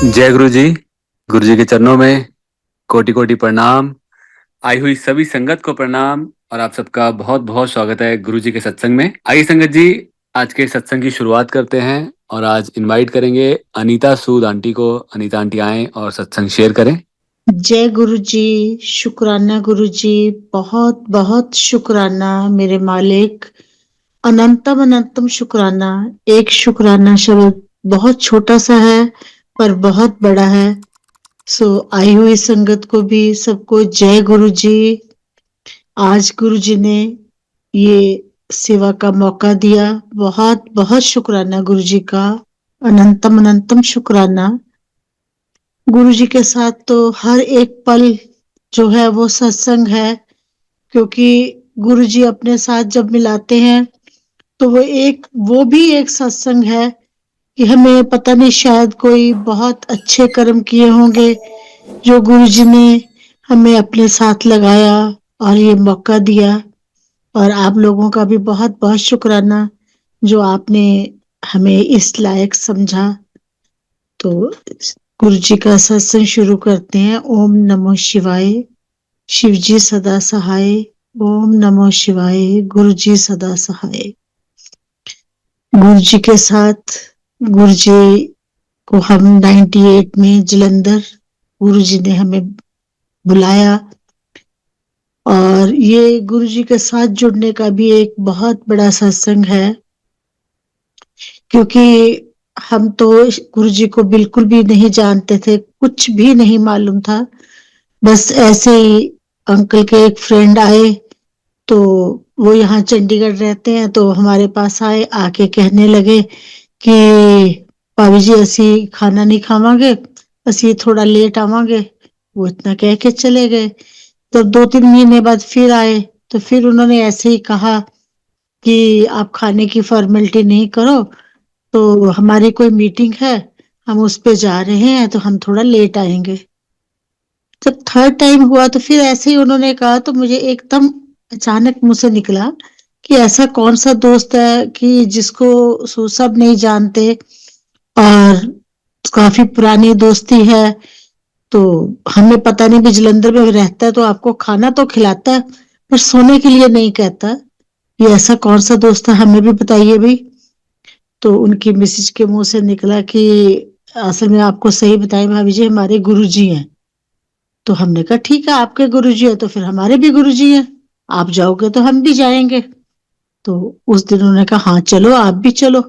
जय गुरु जी के चरणों में कोटि कोटि प्रणाम। आई हुई सभी संगत को प्रणाम और आप सबका बहुत बहुत स्वागत है गुरु जी के सत्संग में। आइए संगत जी, आज के सत्संग की शुरुआत करते हैं और आज इनवाइट करेंगे अनीता सूद आंटी को। अनीता आंटी आएं और सत्संग शेयर करें। जय गुरु जी, शुक्राना गुरु जी, बहुत बहुत शुक्राना मेरे मालिक, अनंतम अनंतम शुक्राना। एक शुक्राना शब्द बहुत छोटा सा है पर बहुत बड़ा है। सो आई हुई संगत को भी सबको जय गुरु जी। आज गुरु जी ने ये सेवा का मौका दिया, बहुत बहुत शुक्राना गुरु जी का, अनंतम अनंतम शुक्राना। गुरु जी के साथ तो हर एक पल जो है वो सत्संग है, क्योंकि गुरु जी अपने साथ जब मिलाते हैं तो वो भी एक सत्संग है कि हमें पता नहीं, शायद कोई बहुत अच्छे कर्म किए होंगे जो गुरु जी ने हमें अपने साथ लगाया और ये मौका दिया। और आप लोगों का भी बहुत बहुत शुक्राना जो आपने हमें इस लायक समझा। तो गुरु जी का सत्संग शुरू करते हैं। ओम नमो शिवाय। शिव जी सदा सहाय। ओम नमो शिवाय। गुरु जी सदा सहाय। गुरु जी के साथ गुरु जी को हम 98 में जलंधर गुरु जी ने हमें बुलाया, और ये गुरु जी के साथ जुड़ने का भी एक बहुत बड़ा सत्संग है, क्योंकि हम तो गुरु जी को बिल्कुल भी नहीं जानते थे, कुछ भी नहीं मालूम था। बस ऐसे ही अंकल के एक फ्रेंड आए, तो वो यहाँ चंडीगढ़ रहते हैं, तो हमारे पास आए, आके कहने लगे कि भाभी जी असी खाना नहीं खावांगे, असी थोड़ा लेट आवांगे। वो इतना कह के चले गए। तो 2-3 महीने बाद फिर आए, तो फिर उन्होंने ऐसे ही कहा कि आप खाने की फॉर्मेलिटी नहीं करो, तो हमारी कोई मीटिंग है, हम उस पे जा रहे हैं, तो हम थोड़ा लेट आएंगे। जब थर्ड टाइम हुआ तो फिर ऐसे ही उन्होंने कहा, तो मुझे एकदम अचानक मुंह से निकला कि ऐसा कौन सा दोस्त है कि जिसको सब नहीं जानते और काफी पुरानी दोस्ती है। तो हमें पता नहीं भी जलंधर में रहता है तो आपको खाना तो खिलाता है पर सोने के लिए नहीं कहता। ये ऐसा कौन सा दोस्त है, हमें भी बताइए भाई। तो उनकी मिसेज के मुंह से निकला कि असल में आपको सही बताएं भाभी जी, हमारे गुरुजी हैं। तो हमने कहा ठीक है, आपके गुरुजी है तो फिर हमारे भी गुरुजी हैं, आप जाओगे तो हम भी जाएंगे। तो उस दिन उन्होंने कहा हाँ चलो, आप भी चलो।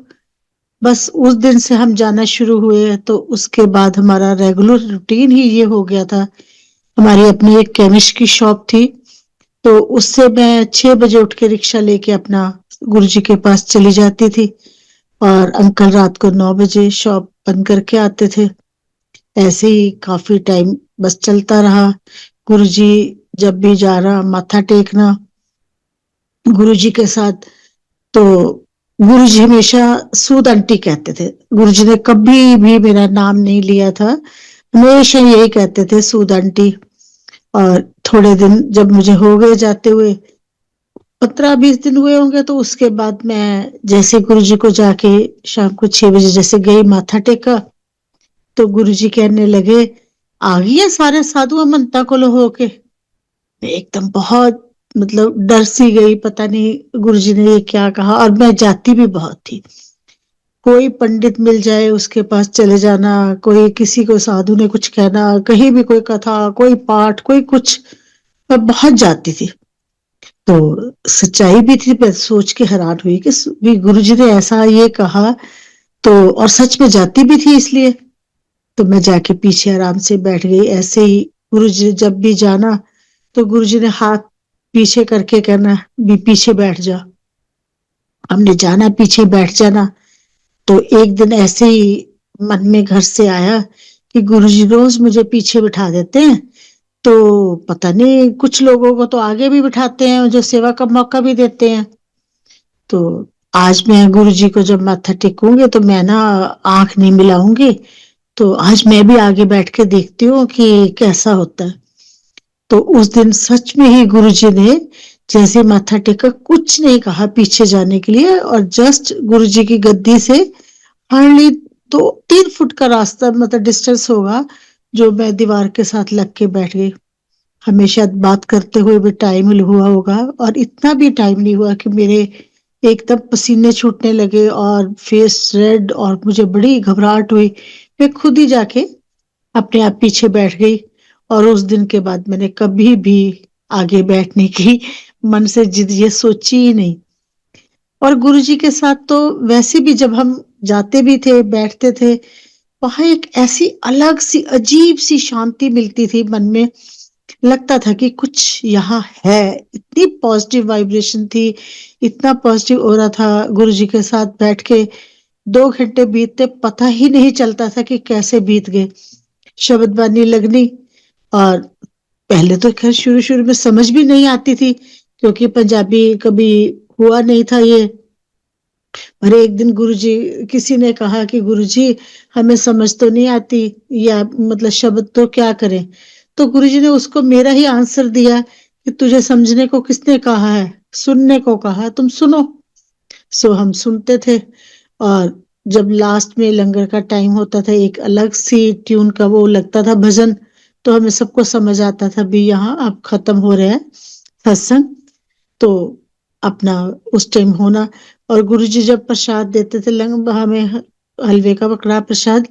बस उस दिन से हम जाना शुरू हुए, तो उसके बाद हमारा रेगुलर रूटीन ही ये हो गया था। हमारी अपनी एक केमिस्ट की शॉप थी, तो उससे मैं 6 बजे उठ के रिक्शा लेके अपना गुरुजी के पास चली जाती थी, और अंकल रात को 9 बजे शॉप बंद करके आते थे। ऐसे ही काफी टाइम बस चलता रहा। गुरुजी जब भी जा रहा, माथा टेकना गुरुजी के साथ। तो गुरुजी हमेशा सूद आंटी कहते थे, गुरुजी ने कभी भी मेरा नाम नहीं लिया था, हमेशा यही कहते थे सूद आंटी। और थोड़े दिन जब मुझे हो गए जाते हुए, 15-20 दिन हुए होंगे, तो उसके बाद मैं जैसे गुरुजी को जाके शाम को 6 बजे जैसे गई, माथा टेका, तो गुरुजी कहने लगे आ गई है सारे साधु मनता को होके। मैं एकदम बहुत मतलब डर सी गई, पता नहीं गुरुजी ने ये क्या कहा। और मैं जाती भी बहुत थी, कोई पंडित मिल जाए उसके पास चले जाना, कोई किसी को साधु ने कुछ कहना, कहीं भी कोई कथा, कोई पाठ, कोई कुछ, मैं बहुत जाती थी। तो सच्चाई भी थी, मैं सोच के हैरान हुई कि भी गुरुजी ने ऐसा ये कहा, तो और सच में जाती भी थी इसलिए। तो मैं जाके पीछे आराम से बैठ गई। ऐसे ही गुरुजी जब भी जाना तो गुरुजी ने हाथ पीछे करके कहना भी पीछे बैठ जा। हमने जाना, पीछे बैठ जाना। तो एक दिन ऐसे ही मन में घर से आया कि गुरुजी रोज मुझे पीछे बिठा देते हैं, तो पता नहीं कुछ लोगों को तो आगे भी बिठाते हैं, जो सेवा का मौका भी देते हैं। तो आज मैं गुरुजी को जब माथा टेकूंगी तो मैं ना आंख नहीं मिलाऊंगी, तो आज मैं भी आगे बैठ के देखती हूँ कि कैसा होता है। तो उस दिन सच में ही गुरुजी ने जैसे माथा टेका, कुछ नहीं कहा पीछे जाने के लिए, और जस्ट गुरुजी की गद्दी से हार्डली तो 3 फुट का रास्ता मतलब डिस्टेंस होगा जो मैं दीवार के साथ लग के बैठ गई। हमेशा बात करते हुए भी टाइम हुआ होगा और इतना भी टाइम नहीं हुआ कि मेरे एकदम पसीने छूटने लगे और फेस रेड और मुझे बड़ी घबराहट हुई। मैं खुद ही जाके अपने आप पीछे बैठ गई और उस दिन के बाद मैंने कभी भी आगे बैठने की मन से जिद ये सोची ही नहीं। और गुरुजी के साथ तो वैसे भी जब हम जाते भी थे बैठते थे वहां एक ऐसी अलग सी अजीब सी शांति मिलती थी मन में। लगता था कि कुछ यहाँ है। इतनी पॉजिटिव वाइब्रेशन थी, इतना पॉजिटिव हो रहा था गुरुजी के साथ बैठ के। 2 घंटे बीतते पता ही नहीं चलता था कि कैसे बीत गए। शब्द बानी लगनी और पहले तो खैर शुरू शुरू में समझ भी नहीं आती थी क्योंकि पंजाबी कभी हुआ नहीं था ये। पर एक दिन गुरुजी किसी ने कहा कि गुरुजी हमें समझ तो नहीं आती या मतलब शब्द तो क्या करें। तो गुरुजी ने उसको मेरा ही आंसर दिया कि तुझे समझने को किसने कहा है, सुनने को कहा, तुम सुनो। सो हम सुनते थे और जब लास्ट में लंगर का टाइम होता था एक अलग सी ट्यून का वो लगता था भजन। तो हमें सबको समझ आता था भी यहाँ अब खत्म हो रहा है सत्संग। तो अपना उस टाइम होना। और गुरुजी जब प्रसाद देते थे लंग हमें हलवे का कड़ा प्रसाद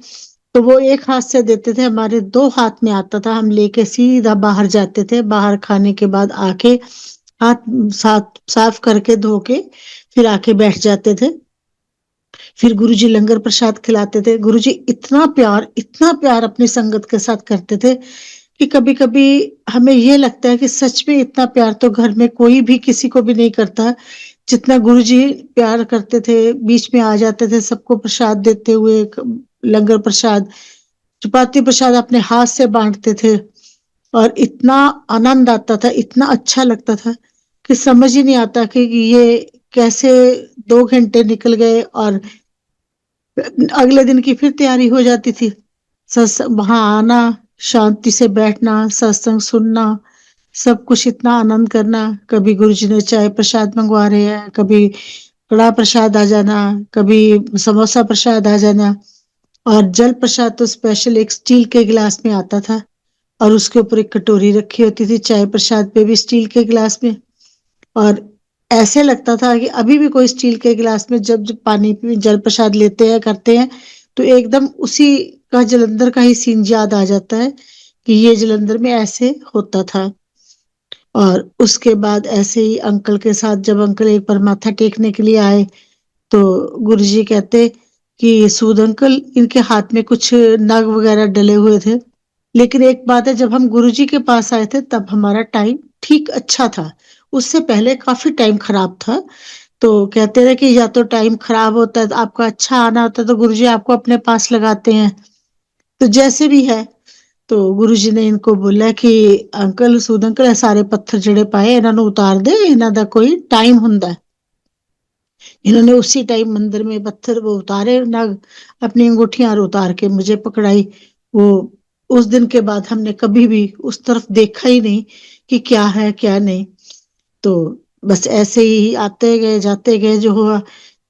तो वो एक हाथ से देते थे, हमारे 2 हाथ में आता था। हम लेके सीधा बाहर जाते थे, बाहर खाने के बाद आके हाथ साफ साफ करके धो के फिर आके बैठ जाते थे। फिर गुरुजी लंगर प्रसाद खिलाते थे। गुरुजी इतना प्यार अपनी संगत के साथ करते थे कि कभी कभी हमें ये लगता है कि सच में इतना प्यार तो घर में कोई भी किसी को भी नहीं करता जितना गुरुजी प्यार करते थे। बीच में आ जाते थे सबको प्रसाद देते हुए, लंगर प्रसाद चपाती प्रसाद अपने हाथ से बांटते थे और इतना आनंद आता था, इतना अच्छा लगता था कि समझ ही नहीं आता कि ये कैसे 2 घंटे निकल गए और अगले दिन की फिर तैयारी हो जाती थी। वहां आना, शांति से बैठना, सत्संग सुनना, सब कुछ इतना आनंद करना। कभी गुरुजी ने चाय प्रसाद मंगवा रहे हैं, कभी कड़ा प्रसाद आ जाना, कभी समोसा प्रसाद आ जाना। और जल प्रसाद तो स्पेशल एक स्टील के गिलास में आता था और उसके ऊपर एक कटोरी रखी होती थी। चाय प्रसाद पे भी स्टील के गिलास में। और ऐसे लगता था कि अभी भी कोई स्टील के गिलास में जब जब पानी जल प्रसाद लेते हैं करते हैं तो एकदम उसी का जलंधर का ही सीन याद आ जाता है कि ये जलंधर में ऐसे होता था। और उसके बाद ऐसे ही अंकल के साथ जब अंकल एक बार माथा टेकने के लिए आए तो गुरुजी कहते कि सूद अंकल इनके हाथ में कुछ नग वगैरह डले हुए थे। लेकिन एक बात है जब हम गुरुजी के पास आए थे तब हमारा टाइम ठीक अच्छा था। उससे पहले काफी टाइम खराब था। तो कहते थे कि या तो टाइम खराब होता है तो आपका अच्छा आना होता है तो गुरुजी आपको अपने पास लगाते हैं। तो जैसे भी है तो गुरुजी ने इनको बोला कि अंकल सूद अंकल ये सारे पत्थर जड़े पाए इन्होंने उतार दे, इन्हों का कोई टाइम हुंदा है। इन्होंने उसी टाइम मंदिर में पत्थर वो उतारे नग, अपनी अंगूठियां और उतार के मुझे पकड़ाई। वो उस दिन के बाद हमने कभी भी उस तरफ देखा ही नहीं कि क्या है क्या नहीं। तो बस ऐसे ही आते गए जाते गए जो हुआ।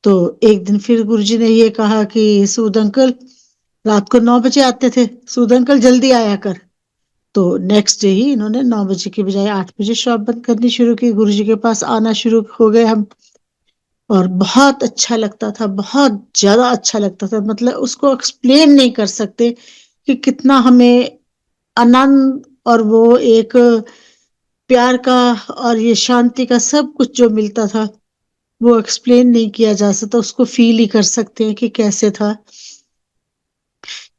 तो एक दिन फिर गुरुजी ने ये कहा कि सूद अंकल रात को 9 बजे आते थे, सूद अंकल जल्दी आया कर। तो नेक्स्ट डे ही इन्होंने 9 बजे की बजाय 8 बजे शॉप बंद करनी शुरू की। गुरुजी के पास आना शुरू हो गए हम। और बहुत अच्छा लगता था, बहुत ज्यादा अच्छा लगता था। मतलब उसको एक्सप्लेन नहीं कर सकते कि कितना हमें आनंद और वो एक प्यार का और ये शांति का सब कुछ जो मिलता था वो एक्सप्लेन नहीं किया जा सकता। उसको फील ही कर सकते हैं कि कैसे था।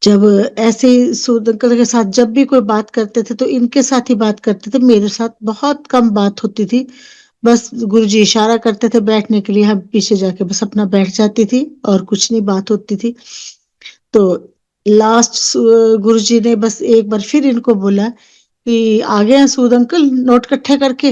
जब ऐसे ही सूद अंकल के साथ जब भी कोई बात करते थे तो इनके साथ ही बात करते थे, मेरे साथ बहुत कम बात होती थी। बस गुरुजी इशारा करते थे बैठने के लिए, हम पीछे जाके बस अपना बैठ जाती थी और कुछ नहीं बात होती थी। तो लास्ट गुरुजी ने बस एक बार फिर इनको बोला कि आ गए हैं सूद अंकल नोट इकट्ठे करके।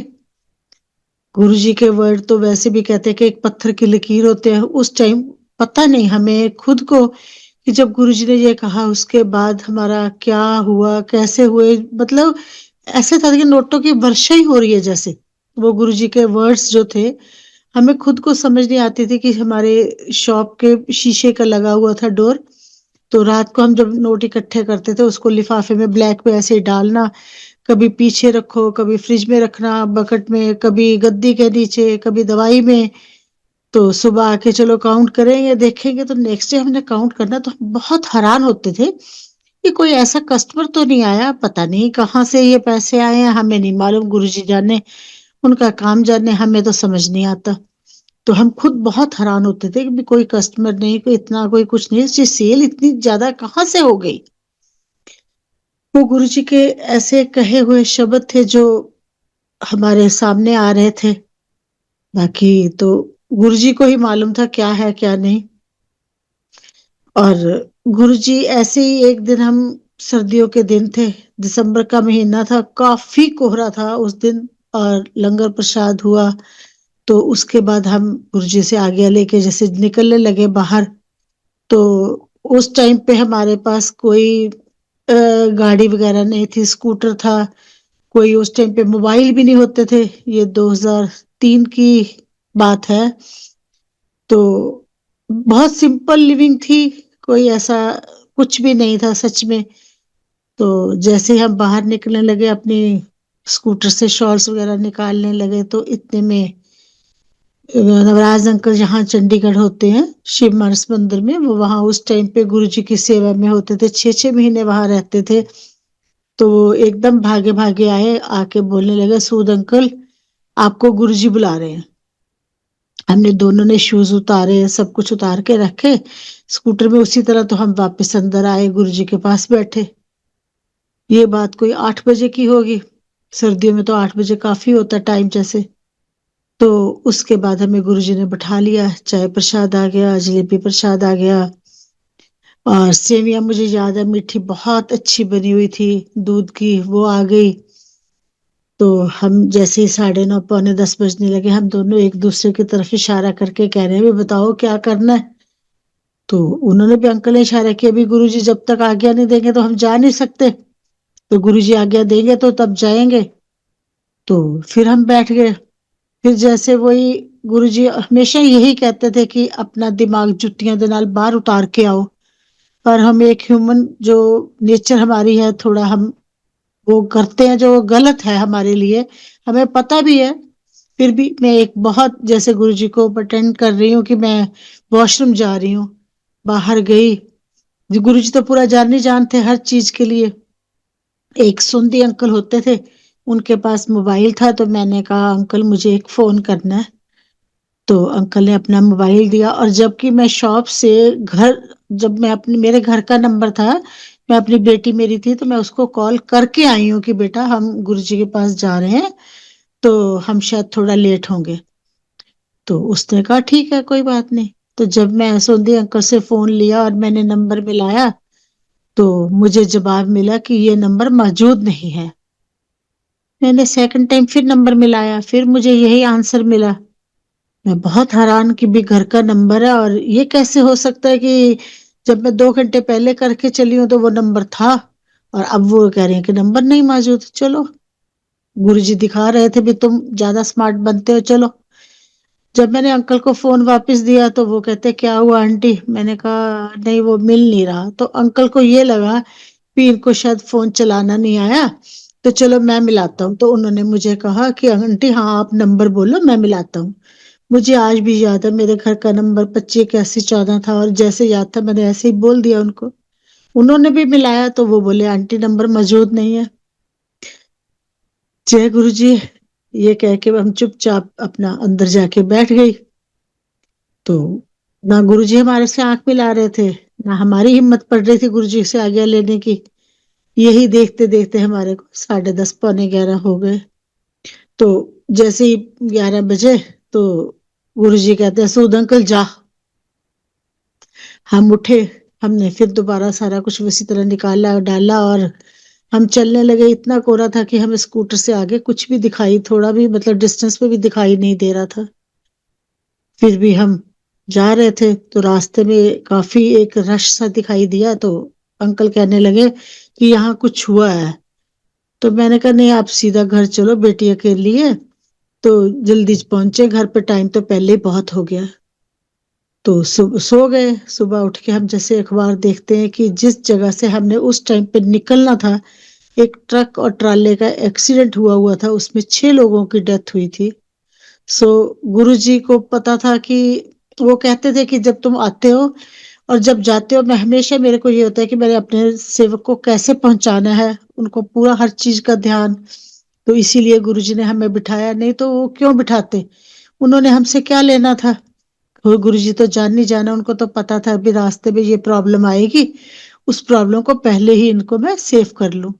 गुरुजी के वर्ड तो वैसे भी कहते हैं कि एक पत्थर की लकीर होते हैं। उस टाइम पता नहीं हमें खुद को कि जब गुरुजी ने ये कहा उसके बाद हमारा क्या हुआ कैसे हुए। मतलब ऐसे था कि नोटों की वर्षा ही हो रही है जैसे। वो गुरुजी के वर्ड्स जो थे हमें खुद को समझ नहीं आती थी कि हमारे शॉप के शीशे का लगा हुआ था डोर तो रात को हम जब नोट इकट्ठे करते थे उसको लिफाफे में ब्लैक पे ऐसे ही डालना, कभी पीछे रखो, कभी फ्रिज में रखना बकेट में, कभी गद्दी के नीचे, कभी दवाई में। तो सुबह आके चलो काउंट करेंगे देखेंगे, तो नेक्स्ट डे हमने काउंट करना तो हम बहुत हैरान होते थे कि कोई ऐसा कस्टमर तो नहीं आया, पता नहीं कहाँ से ये पैसे आए हैं, हमें नहीं मालूम, गुरुजी जाने, उनका काम जाने, हमें तो समझ नहीं आता। तो हम खुद बहुत हैरान होते थे कि भी कोई कस्टमर नहीं, कोई इतना, कोई कुछ नहीं, इसकी सेल इतनी ज्यादा कहाँ से हो गई। वो गुरुजी के ऐसे कहे हुए शब्द थे जो हमारे सामने आ रहे थे। बाकी तो गुरुजी को ही मालूम था क्या है क्या नहीं। और गुरुजी ऐसे ही एक दिन, हम सर्दियों के दिन थे, दिसंबर का महीना था, काफी कोहरा था उस दिन, और लंगर प्रसाद हुआ। तो उसके बाद हम गुरुजी से आज्ञा लेके जैसे निकलने लगे बाहर, तो उस टाइम पे हमारे पास कोई गाड़ी वगैरह नहीं थी, स्कूटर था, कोई उस टाइम पे मोबाइल भी नहीं होते थे, ये 2003 की बात है। तो बहुत सिंपल लिविंग थी, कोई ऐसा कुछ भी नहीं था सच में। तो जैसे ही हम बाहर निकलने लगे, अपनी स्कूटर से शॉल्स वगैरह निकालने लगे, तो इतने में नवराज अंकल जहाँ चंडीगढ़ होते हैं शिव मानस मंदिर में, वो वहां उस टाइम पे गुरु जी की सेवा में होते थे, 6 6 महीने वहां रहते थे। तो वो एकदम भागे भागे आए, आके बोलने लगे, सूद अंकल आपको गुरु जी बुला रहे हैं। हमने दोनों ने शूज उतारे, सब कुछ उतार के रखे स्कूटर में, उसी तरह तो हम वापस अंदर आए, गुरु जी के पास बैठे। ये बात कोई 8 बजे की होगी, सर्दियों में तो 8 बजे काफी होता टाइम जैसे। तो उसके बाद हमें गुरुजी ने बैठा लिया, चाय प्रसाद आ गया, जलेबी प्रसाद आ गया, और सेवियां मुझे याद है मीठी बहुत अच्छी बनी हुई थी, दूध की, वो आ गई। तो हम जैसे ही 9:30 पौने 10 बजने लगे, हम दोनों एक दूसरे की तरफ इशारा करके कह रहे हैं, भी बताओ क्या करना है। तो उन्होंने भी, अंकल ने इशारा किया, भी गुरुजी जब तक आज्ञा नहीं देंगे तो हम जा नहीं सकते, तो गुरुजी आज्ञा देंगे तो तब जाएंगे। तो फिर हम बैठ गए। फिर जैसे वही, गुरुजी हमेशा यही कहते थे कि अपना दिमाग जुत्तियां दे नाल बाहर उतार के आओ। पर हम एक ह्यूमन जो नेचर हमारी है, थोड़ा हम वो करते हैं जो गलत है हमारे लिए, हमें पता भी है। फिर भी मैं एक बहुत जैसे गुरुजी को प्रटेंड कर रही हूँ कि मैं वॉशरूम जा रही हूँ, बाहर गई। गुरुजी तो पूरा जान ही जानते हर चीज के लिए। एक सुंदी अंकल होते थे, उनके पास मोबाइल था, तो मैंने कहा अंकल मुझे एक फोन करना है। तो अंकल ने अपना मोबाइल दिया, और जबकि मैं शॉप से घर, जब मैं अपने, मेरे घर का नंबर था, मैं अपनी बेटी मेरी थी, तो मैं उसको कॉल करके आई हूँ कि बेटा हम गुरुजी के पास जा रहे हैं, तो हम शायद थोड़ा लेट होंगे। तो उसने कहा ठीक है कोई बात नहीं। तो जब मैं सोंदी अंकल से फोन लिया और मैंने नंबर मिलाया, तो मुझे जवाब मिला कि ये नंबर मौजूद नहीं है। मैंने सेकंड टाइम फिर नंबर मिलाया, फिर मुझे यही आंसर मिला। मैं बहुत हैरान कि भी घर का नंबर है, और ये कैसे हो सकता है कि जब मैं 2 घंटे पहले करके चली हूँ तो वो नंबर था, और अब वो कह रहे हैं कि नंबर नहीं मौजूद। चलो, गुरुजी दिखा रहे थे भी तुम ज्यादा स्मार्ट बनते हो, चलो। जब मैंने अंकल को फोन वापस दिया तो वो कहते क्या हुआ आंटी, मैंने कहा नहीं वो मिल नहीं रहा। तो अंकल को ये लगा कि इनको शायद फोन चलाना नहीं आया, तो चलो मैं मिलाता हूँ। तो उन्होंने मुझे कहा कि आंटी हाँ आप नंबर बोलो मैं मिलाता हूँ। मुझे आज भी याद है मेरे घर का नंबर 25 81 14 था, और जैसे याद था मैंने ऐसे ही बोल दिया उनको। उन्होंने भी मिलाया तो वो बोले आंटी नंबर मौजूद नहीं है। जय गुरु जी, ये कह के हम चुपचाप अपना अंदर जाके बैठ गई। तो ना गुरु जी हमारे से आंख मिला रहे थे, ना हमारी हिम्मत पड़ रही थी गुरु जी से आज्ञा लेने की। यही देखते देखते हमारे को 10:30 पौने 11 हो गए। तो जैसे ही 11 बजे, तो गुरु जी कहते हैं सूद अंकल जा। हम उठे, हमने फिर दोबारा सारा कुछ उसी तरह निकाला डाला, और हम चलने लगे। इतना कोहरा था कि हमें स्कूटर से आगे कुछ भी दिखाई, थोड़ा भी मतलब डिस्टेंस पे भी दिखाई नहीं दे रहा था। फिर भी हम जा रहे थे, तो रास्ते में काफी एक रश सा दिखाई दिया, तो अंकल कहने लगे कि यहाँ कुछ हुआ है। तो मैंने कहा नहीं आप सीधा घर चलो, बेटी अकेली है। तो जल्दी पहुंचे घर पे, टाइम तो पहले ही बहुत हो गया। तो सो गए। सुबह उठ के हम जैसे अखबार देखते हैं कि जिस जगह से हमने उस टाइम पे निकलना था, एक ट्रक और ट्राले का एक्सीडेंट हुआ हुआ था, उसमें 6 लोगों की डेथ हुई थी। सो गुरुजी को पता था कि वो कहते थे कि जब तुम आते हो और जब जाते हो, मैं हमेशा मेरे को ये होता है कि मैंने अपने सेवक को कैसे पहुंचाना है, उनको पूरा हर चीज का ध्यान। तो इसीलिए गुरुजी ने हमें बिठाया, नहीं तो वो क्यों बिठाते, उन्होंने हमसे क्या लेना था। और गुरुजी तो जान नहीं जाना, उनको तो पता था अभी रास्ते में ये प्रॉब्लम आएगी, उस प्रॉब्लम को पहले ही इनको मैं सेव कर लूं।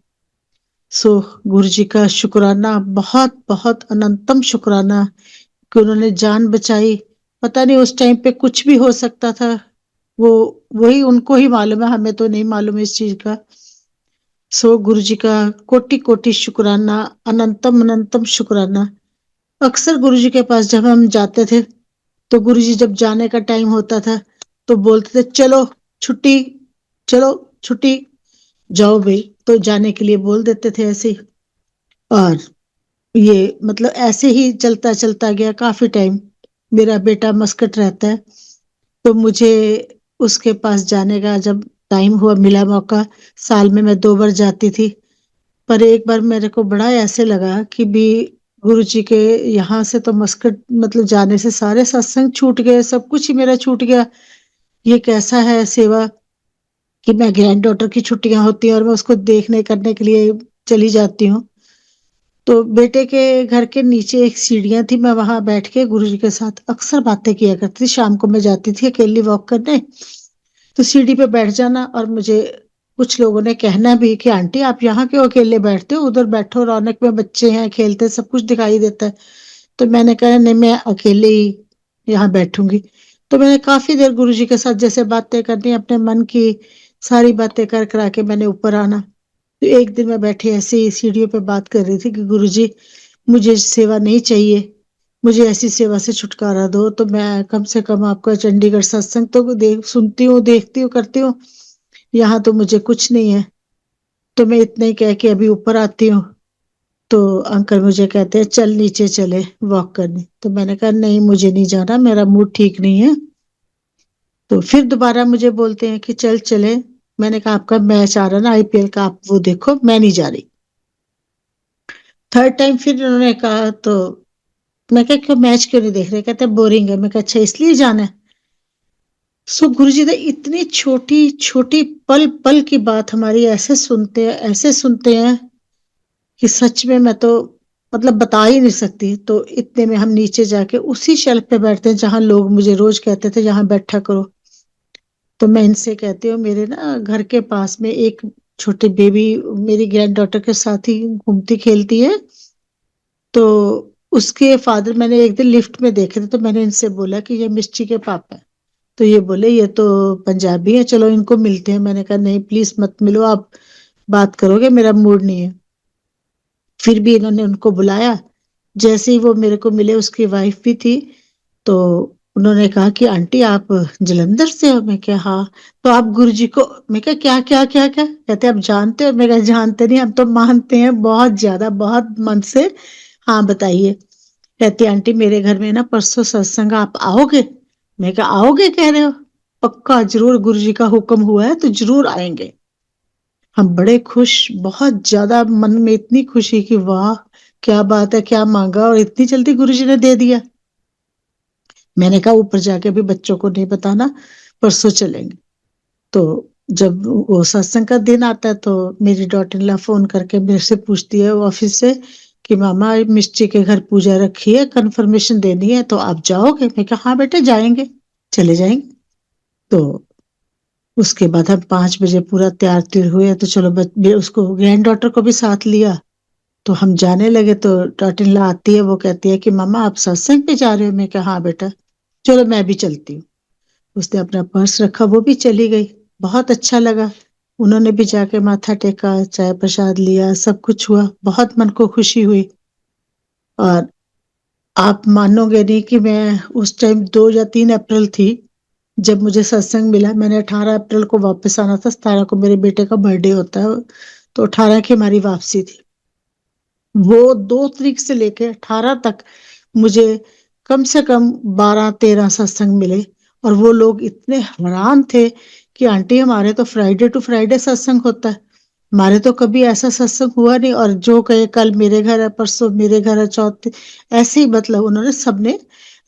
सो गुरुजी का शुक्राना, बहुत बहुत अनंतम शुक्राना कि उन्होंने जान बचाई। पता नहीं उस टाइम पे कुछ भी हो सकता था, वो वही उनको ही मालूम है, हमें तो नहीं मालूम इस चीज का। सो गुरु जी का कोटि कोटि शुक्राना, अनंतम अनंतम शुक्राना। अक्सर गुरु जी के पास जब हम जाते थे, तो गुरु जी जब जाने का टाइम होता था तो बोलते थे चलो छुट्टी, चलो छुट्टी, जाओ भाई। तो जाने के लिए बोल देते थे ऐसे ही। और ये मतलब ऐसे ही चलता चलता गया काफी टाइम। मेरा बेटा मस्कट रहता है, तो मुझे उसके पास जाने का जब टाइम हुआ, मिला मौका, साल में मैं 2 बार जाती थी। पर एक बार मेरे को बड़ा ऐसे लगा कि भी गुरु जी के यहाँ से तो मस्कट मतलब जाने से सारे सत्संग छूट गए, सब कुछ ही मेरा छूट गया। ये कैसा है सेवा कि मैं ग्रैंड डॉटर की छुट्टियां होती हैं और मैं उसको देखने करने के लिए चली जाती हूँ। तो बेटे के घर के नीचे एक सीढ़ियां थी, मैं वहां बैठ के गुरुजी के साथ अक्सर बातें किया करती थी। शाम को मैं जाती थी अकेली वॉक करने, तो सीढ़ी पे बैठ जाना और मुझे कुछ लोगों ने कहना भी कि आंटी आप यहाँ क्यों अकेले बैठते हो, उधर बैठो, रौनक में बच्चे हैं खेलते, सब कुछ दिखाई देता है। तो मैंने कहा नहीं, मैं अकेले ही यहाँ बैठूंगी। तो मैंने काफी देर गुरुजी के साथ जैसे बातें करनी, अपने मन की सारी बातें कर करा के मैंने ऊपर आना। तो एक दिन मैं बैठी ऐसे ही सीढ़ियों पे बात कर रही थी कि गुरुजी मुझे सेवा नहीं चाहिए, मुझे ऐसी सेवा से छुटकारा दो, तो मैं कम से कम आपका चंडीगढ़ सत्संग तो देख सुनती हूँ, देखती हूँ, करती हूँ, यहाँ तो मुझे कुछ नहीं है। तो मैं इतना ही कह के अभी ऊपर आती हूँ, तो अंकल मुझे कहते हैं चल नीचे चले वॉक करने। तो मैंने कहा नहीं, मुझे नहीं जाना, मेरा मूड ठीक नहीं है। तो फिर दोबारा मुझे बोलते हैं कि चल चले। मैंने कहा आपका मैच आ रहा ना आईपीएल का, आप वो देखो, मैं नहीं जा रही। थर्ड टाइम फिर उन्होंने कहा, तो मैं क्या क्यों मैच क्यों नहीं देख रहे, कहते बोरिंग है। मैं कहा अच्छा इसलिए जाना है। सो गुरुजी ने इतनी छोटी छोटी पल पल की बात हमारी ऐसे सुनते हैं, ऐसे सुनते हैं कि सच में मैं तो मतलब बता ही नहीं सकती। तो इतने में हम नीचे जाके उसी शेल्फ पे बैठते हैं जहां लोग मुझे रोज कहते थे यहाँ बैठा करो। तो मैं इनसे कहती हूँ मेरे ना घर के पास में एक छोटी बेबी मेरी ग्रैंड डॉटर के साथ ही घूमती खेलती है। तो उसके फादर मैंने एक दिन लिफ्ट में देखे थे, तो मैंने इनसे बोला कि ये मिस्टी के पापा है। तो ये बोले ये तो पंजाबी है, चलो इनको मिलते हैं। मैंने कहा नहीं प्लीज मत मिलो, आप बात करोगे, मेरा मूड नहीं है। फिर भी इन्होंने उनको बुलाया। जैसे ही वो मेरे को मिले, उसकी वाइफ भी थी, तो उन्होंने कहा कि आंटी आप जलंधर से हो। मैं क्या हाँ। तो आप गुरुजी को, मैं क्या क्या क्या क्या क्या कहते आप जानते हो। मैं क्या जानते नहीं, हम तो मानते हैं बहुत ज्यादा, बहुत मन से। हाँ बताइए। कहती आंटी मेरे घर में ना परसों सत्संग, आप आओगे। मैं क्या आओगे कह रहे हो, पक्का जरूर, गुरुजी का हुक्म हुआ है तो जरूर आएंगे। हम बड़े खुश, बहुत ज्यादा मन में इतनी खुशी कि वाह क्या बात है, क्या मांगा और इतनी जल्दी गुरुजी ने दे दिया। मैंने कहा ऊपर जाके अभी बच्चों को नहीं बताना, परसों चलेंगे। तो जब वो सत्संग का दिन आता है, तो मेरी डॉटर इन लॉ फोन करके मेरे से पूछती है ऑफिस से कि मामा मिस्टी के घर पूजा रखी है, कंफर्मेशन देनी है, तो आप जाओगे। मैं कहा हाँ बेटे जाएंगे, चले जाएंगे। तो उसके बाद हम 5 बजे पूरा तैयार त्यार हुए, तो चलो उसको ग्रैंड डॉटर को भी साथ लिया। तो हम जाने लगे, तो डॉटर इन लॉ आती है, वो कहती है कि मामा आप सत्संग पे जा रहे हो। मैं कहा हाँ बेटा, चलो मैं भी चलती हूँ। उसने अपना पर्स रखा, वो भी चली गई। बहुत अच्छा लगा, उन्होंने भी जाके माथा टेका, चाय प्रसाद लिया, सब कुछ हुआ, बहुत मन को खुशी हुई। और आप मानोगे नहीं कि मैं उस टाइम 2 या 3 अप्रैल थी जब मुझे सत्संग मिला। मैंने 18 अप्रैल को वापस आना था, 17 को मेरे बेटे का बर्थडे होता है, तो 18 की हमारी वापसी थी। वो 2 तारीख से लेके 18 तक मुझे कम से कम 12-13 सत्संग मिले। और वो लोग इतने हैरान थे कि आंटी हमारे तो फ्राइडे टू फ्राइडे सत्संग होता है, हमारे तो कभी ऐसा सत्संग हुआ नहीं, और जो कहे कल मेरे घर है, परसों मेरे घर है, चौथ, ऐसे ही मतलब उन्होंने सबने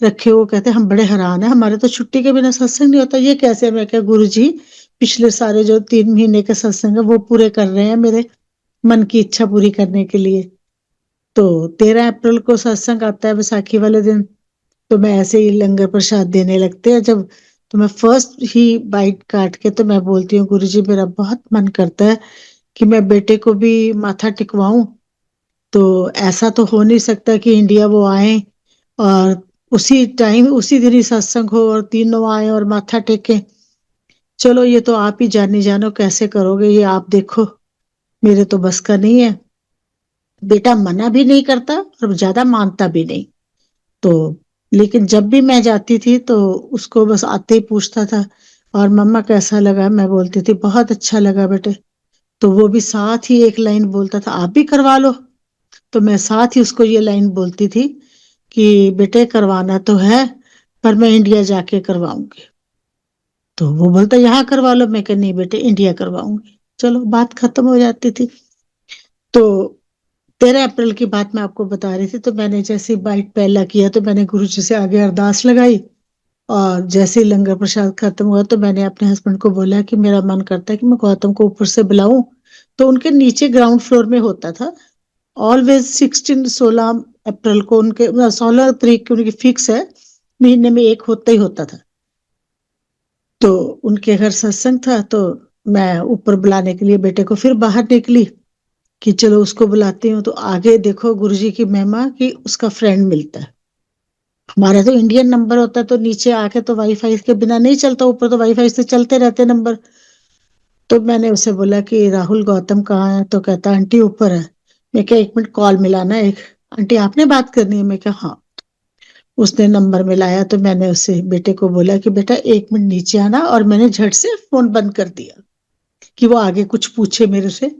रखे। वो कहते हम बड़े हैरान है, हमारे तो छुट्टी के बिना सत्संग नहीं होता, ये कैसे? मैं क्या गुरु जी पिछले सारे जो 3 महीने के सत्संग है वो पूरे कर रहे हैं मेरे मन की इच्छा पूरी करने के लिए। तो 13 अप्रैल को सत्संग आता है बैसाखी वाले दिन, तो मैं ऐसे ही लंगर प्रसाद देने लगते हैं जब, तो मैं फर्स्ट ही बाइट काट के तो मैं बोलती हूँ गुरु जी मेरा बहुत मन करता है कि मैं बेटे को भी माथा टिकवाऊं। तो ऐसा तो हो नहीं सकता कि इंडिया वो आए और उसी टाइम उसी दिन ही सत्संग हो और तीनों आए और माथा टेके। चलो ये तो आप ही जाने जानो कैसे करोगे, ये आप देखो, मेरे तो बस का नहीं है। बेटा मना भी नहीं करता और ज्यादा मानता भी नहीं। तो लेकिन जब भी मैं जाती थी तो उसको बस आते ही पूछता था, और मम्मा कैसा लगा? मैं बोलती थी बहुत अच्छा लगा बेटे। तो वो भी साथ ही एक लाइन बोलता था, आप भी करवा लो। तो मैं साथ ही उसको ये लाइन बोलती थी कि बेटे करवाना तो है, पर मैं इंडिया जाके करवाऊंगी। तो वो बोलता यहाँ करवा लो, मैं कह नहीं बेटे इंडिया करवाऊंगी। चलो बात खत्म हो जाती थी। तो 13 अप्रैल की बात मैं आपको बता रही थी, तो मैंने जैसे ही बाइट पहला किया तो मैंने गुरु जी से आगे अरदास लगाई, और जैसे ही लंगर प्रसाद खत्म हुआ तो मैंने अपने हस्बैंड को बोला कि मेरा मन करता है कि मैं गौतम को ऊपर से बुलाऊं। तो उनके नीचे ग्राउंड फ्लोर में होता था ऑलवेज 16 16 अप्रैल को उनके, 16 तारीख की उनकी फिक्स है, महीने में एक होता ही होता था। तो उनके घर सत्संग था, तो मैं ऊपर बुलाने के लिए बेटे को फिर बाहर निकली कि चलो उसको बुलाती हूँ। तो आगे देखो गुरुजी की महिमा कि उसका फ्रेंड मिलता है। हमारा तो इंडियन नंबर होता है, तो नीचे आके तो वाईफाई के बिना नहीं चलता, ऊपर तो वाईफाई से चलते रहते नंबर। तो मैंने उसे बोला कि राहुल गौतम कहाँ है? तो कहता आंटी ऊपर है। मैं क्या, 1 मिनट कॉल मिलाना एक, आंटी आपने बात करनी है? मैं क्या हाँ। उसने नंबर मिलाया तो मैंने उसे बेटे को बोला कि बेटा 1 मिनट नीचे आना, और मैंने झट से फोन बंद कर दिया कि वो आगे कुछ पूछे मेरे से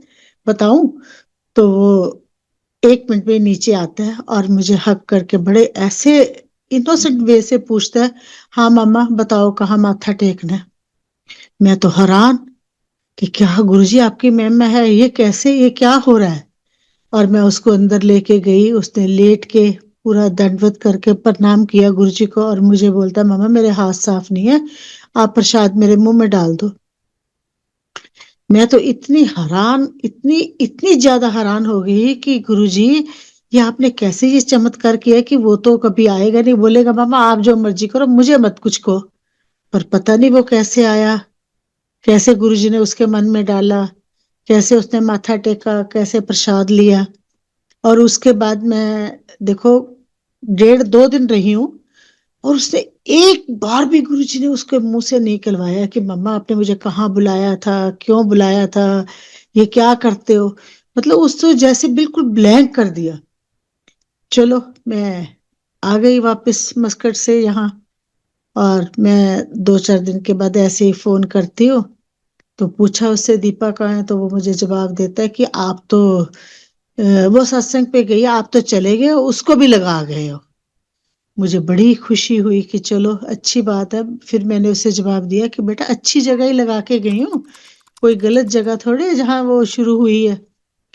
बताऊं। तो वो 1 मिनट में नीचे आता है और मुझे हक करके बड़े ऐसे इनोसेंट वे से पूछता है, हाँ मामा बताओ कहाँ माथा टेकना है। मैं तो हैरान कि क्या गुरुजी आपकी मैम में है, ये कैसे, ये क्या हो रहा है? और मैं उसको अंदर लेके गई, उसने लेट के पूरा दंडवत करके प्रणाम किया गुरुजी को, और मुझे बोलता मामा मेरे हाथ साफ नहीं है, आप प्रसाद मेरे मुंह में डाल दो। मैं तो इतनी हैरान, इतनी इतनी ज्यादा हैरान हो गई कि गुरुजी ये आपने कैसे ये चमत्कार किया कि वो तो कभी आएगा नहीं, बोलेगा मामा आप जो मर्जी करो मुझे मत कुछ कहो। पर पता नहीं वो कैसे आया, कैसे गुरुजी ने उसके मन में डाला, कैसे उसने माथा टेका, कैसे प्रसाद लिया। और उसके बाद मैं देखो 1.5 2 दिन रही हूँ, और उसने एक बार भी गुरुजी ने उसके मुंह से नहीं निकलवाया कि मम्मा आपने मुझे कहाँ बुलाया था, क्यों बुलाया था, ये क्या करते हो। मतलब उसने जैसे बिल्कुल ब्लैंक कर दिया। चलो मैं आ गई वापस मस्कट से यहाँ, और मैं 2 4 दिन के बाद ऐसे ही फोन करती हूँ। तो पूछा उससे दीपा कहाँ है, तो वो मुझे जवाब देता है कि आप तो वो सत्संग पे गई, आप तो चले गए, उसको भी लगा गए हो। मुझे बड़ी खुशी हुई कि चलो अच्छी बात है। फिर मैंने उसे जवाब दिया कि बेटा अच्छी जगह ही लगा के गई हूँ, कोई गलत जगह थोड़ी है जहाँ वो शुरू हुई है।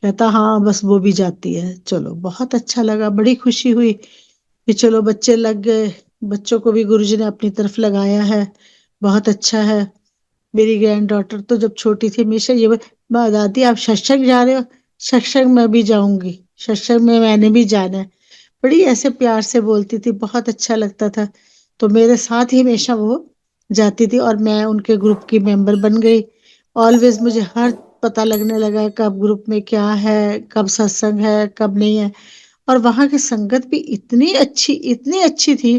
कहता हाँ बस वो भी जाती है। चलो बहुत अच्छा लगा, बड़ी खुशी हुई कि चलो बच्चे लग गए, बच्चों को भी गुरुजी ने अपनी तरफ लगाया है, बहुत अच्छा है। मेरी ग्रैंड डॉटर तो जब छोटी थी हमेशा ये माँ दादी आप सत्संग जा रहे हो? सत्संग में भी जाऊंगी, सत्संग में मैंने भी जाना है। बड़ी ऐसे प्यार से बोलती थी, बहुत अच्छा लगता था। तो मेरे साथ ही हमेशा वो जाती थी, और मैं उनके ग्रुप की मेंबर बन गई। ऑलवेज मुझे हर पता लगने लगा कब ग्रुप में क्या है, कब सत्संग है, कब नहीं है। और वहां की संगत भी इतनी अच्छी थी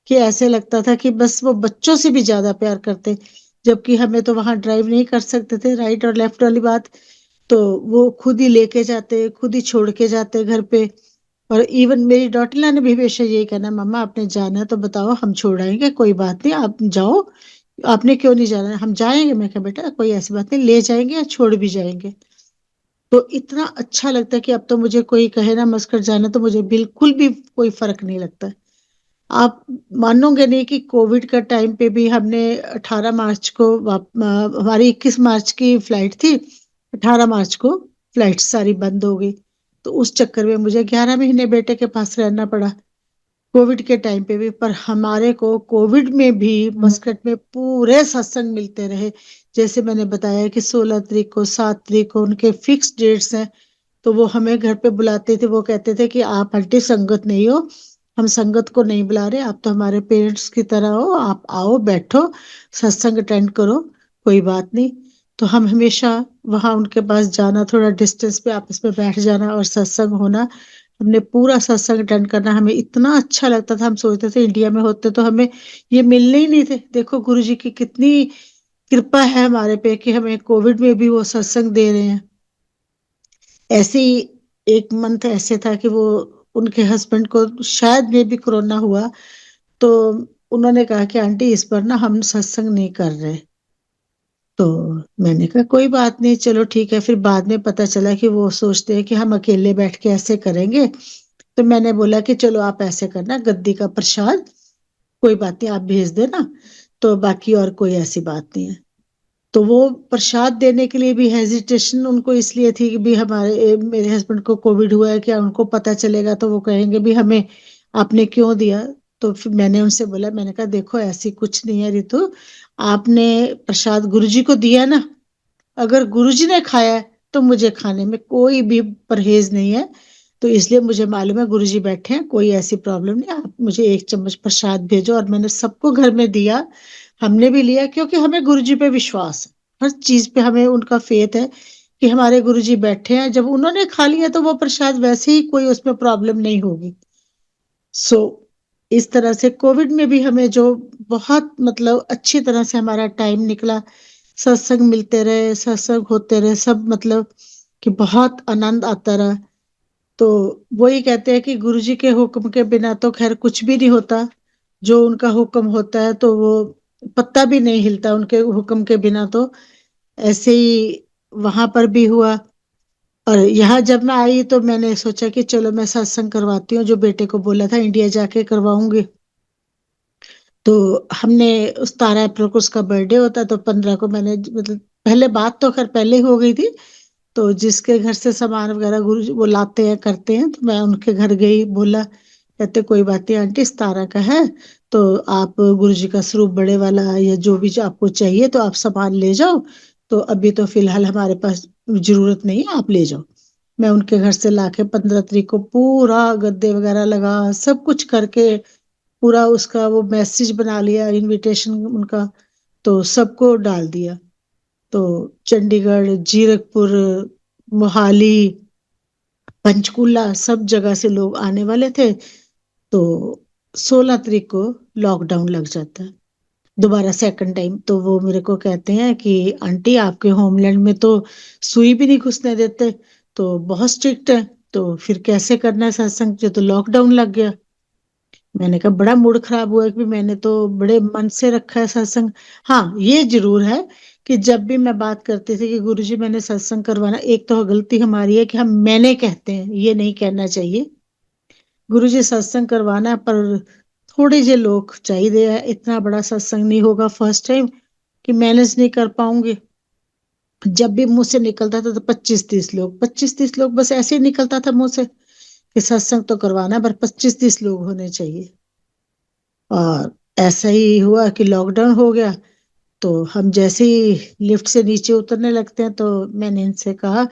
कि ऐसे लगता था कि बस वो बच्चों से भी ज्यादा प्यार करते। जबकि हमें तो वहां ड्राइव नहीं कर सकते थे, राइट और लेफ्ट वाली बात, तो वो खुद ही लेके जाते, खुद ही छोड़ के जाते घर पे। और इवन मेरी डॉटर ने भी हमेशा यही कहना, मम्मा आपने जाना है तो बताओ हम छोड़ आएंगे, कोई बात नहीं आप जाओ, आपने क्यों नहीं जाना? हम जाएंगे। मैं कहा बेटा कोई ऐसी बात नहीं, ले जाएंगे या छोड़ भी जाएंगे। तो इतना अच्छा लगता है कि अब तो मुझे कोई कहे ना मस्कट जाना, तो मुझे बिल्कुल भी कोई फर्क नहीं लगता। आप मानोगे नहीं कि कोविड का टाइम पे भी हमने 18 मार्च को हमारी 21 मार्च की फ्लाइट थी, 18 मार्च को फ्लाइट सारी बंद हो गई। तो उस चक्कर में मुझे 11 महीने बेटे के पास रहना पड़ा, कोविड के टाइम पे भी। पर हमारे को कोविड में भी मस्कट में पूरे सत्संग मिलते रहे। जैसे मैंने बताया कि 16 तारीख को, 7 तारीख को उनके फिक्स डेट्स हैं। तो वो हमें घर पे बुलाते थे, वो कहते थे कि आप आंटी संगत नहीं हो, हम संगत को नहीं बुला रहे, आप तो हमारे पेरेंट्स की तरह हो, आप आओ बैठो सत्संग अटेंड करो, कोई बात नहीं। तो हम हमेशा वहां उनके पास जाना, थोड़ा डिस्टेंस पे आपस में बैठ जाना और सत्संग होना। हमने पूरा सत्संग अटेंड करना, हमें इतना अच्छा लगता था। हम सोचते थे इंडिया में होते तो हमें ये मिलने ही नहीं थे। देखो गुरु जी की कितनी कृपा है हमारे पे कि हमें कोविड में भी वो सत्संग दे रहे हैं। ऐसे ही एक मंथ ऐसे था कि वो उनके हस्बैंड को शायद में भी कोरोना हुआ। तो उन्होंने कहा कि आंटी इस बार ना हम सत्संग नहीं कर रहे। तो मैंने कहा कोई बात नहीं, चलो ठीक है। फिर बाद में पता चला कि वो सोचते हैं कि हम अकेले बैठ के ऐसे करेंगे। तो मैंने बोला कि चलो आप ऐसे करना, गद्दी का प्रसाद कोई बात नहीं आप भेज देना, तो बाकी और कोई ऐसी बात नहीं है। तो वो प्रसाद देने के लिए भी हेजिटेशन उनको इसलिए थी कि भी मेरे हस्बैंड को कोविड हुआ है, क्या उनको पता चलेगा तो वो कहेंगे भी हमें आपने क्यों दिया। तो फिर मैंने उनसे बोला, मैंने कहा देखो ऐसी कुछ नहीं है रितु, आपने प्रसाद गुरुजी को दिया ना, अगर गुरुजी ने खाया है तो मुझे खाने में कोई भी परहेज नहीं है। तो इसलिए मुझे मालूम है गुरुजी बैठे हैं, कोई ऐसी प्रॉब्लम नहीं, आप मुझे एक चम्मच प्रसाद भेजो। और मैंने सबको घर में दिया, हमने भी लिया, क्योंकि हमें गुरुजी पे विश्वास है, हर चीज पे हमें उनका फेथ है कि हमारे गुरुजी बैठे हैं, जब उन्होंने खा लिया तो वो प्रसाद वैसे ही कोई उसमें प्रॉब्लम नहीं होगी। सो इस तरह से कोविड में भी हमें जो बहुत मतलब अच्छी तरह से हमारा टाइम निकला, सत्संग मिलते रहे, सत्संग होते रहे, सब मतलब कि बहुत आनंद आता रहा। तो वही कहते हैं कि गुरुजी के हुक्म के बिना तो खैर कुछ भी नहीं होता, जो उनका हुक्म होता है तो वो पत्ता भी नहीं हिलता उनके हुक्म के बिना। तो ऐसे ही वहां पर भी हुआ। और यहाँ जब मैं आई तो मैंने सोचा कि चलो मैं सत्संग करवाती हूँ, जो बेटे को बोला था इंडिया जाके करवाऊंगी। तो हमने उस 12 अप्रैल को उसका बर्थडे होता, तो 15 को मैंने मतलब पहले बात तो खैर पहले ही हो गई थी। तो जिसके घर से सामान वगैरह गुरु वो लाते हैं करते हैं, तो मैं उनके घर गई, बोला, कहते कोई बात नहीं आंटी 17 का है, तो आप गुरु जी का स्वरूप बड़े वाला या जो भी जो आपको चाहिए तो आप सामान ले जाओ, तो अभी तो फिलहाल हमारे पास जरूरत नहीं है, आप ले जाओ। मैं उनके घर से लाके 15 तारीख को पूरा गद्दे वगैरह लगा, सब कुछ करके पूरा उसका वो मैसेज बना लिया, इनविटेशन उनका, तो सबको डाल दिया। तो चंडीगढ़, जीरकपुर, मोहाली, पंचकुला सब जगह से लोग आने वाले थे। तो 16 तारीख को लॉकडाउन लग जाता है दोबारा सेकंड टाइम। तो वो मेरे को कहते हैं कि आंटी आपके होमलैंड में तो सुई भी नहीं घुसने देते, तो बहुत स्ट्रिक्ट है, तो फिर कैसे करना है सत्संग, जो तो लॉकडाउन लग गया। मैंने कहा बड़ा मूड खराब हुआ कि मैंने तो बड़े मन से रखा है सत्संग। हाँ ये जरूर है कि जब भी मैं बात करती थी कि गुरुजी मैंने सत्संग करवाना, एक तो गलती हमारी है कि हम मैंने कहते हैं, ये नहीं कहना चाहिए। गुरुजी सत्संग करवाना है, पर थोड़े जे लोग चाहिए है, इतना बड़ा सत्संग नहीं होगा फर्स्ट टाइम कि मैनेज नहीं कर पाऊंगी। जब भी मुंह से निकलता था तो 25-30 लोग, 25-30 लोग बस ऐसे ही निकलता था मुंह से कि सत्संग तो करवाना है, पर 25-30 लोग होने चाहिए। और ऐसा ही हुआ कि लॉकडाउन हो गया। तो हम जैसे ही लिफ्ट से नीचे उतरने लगते हैं तो मैंने इनसे कहा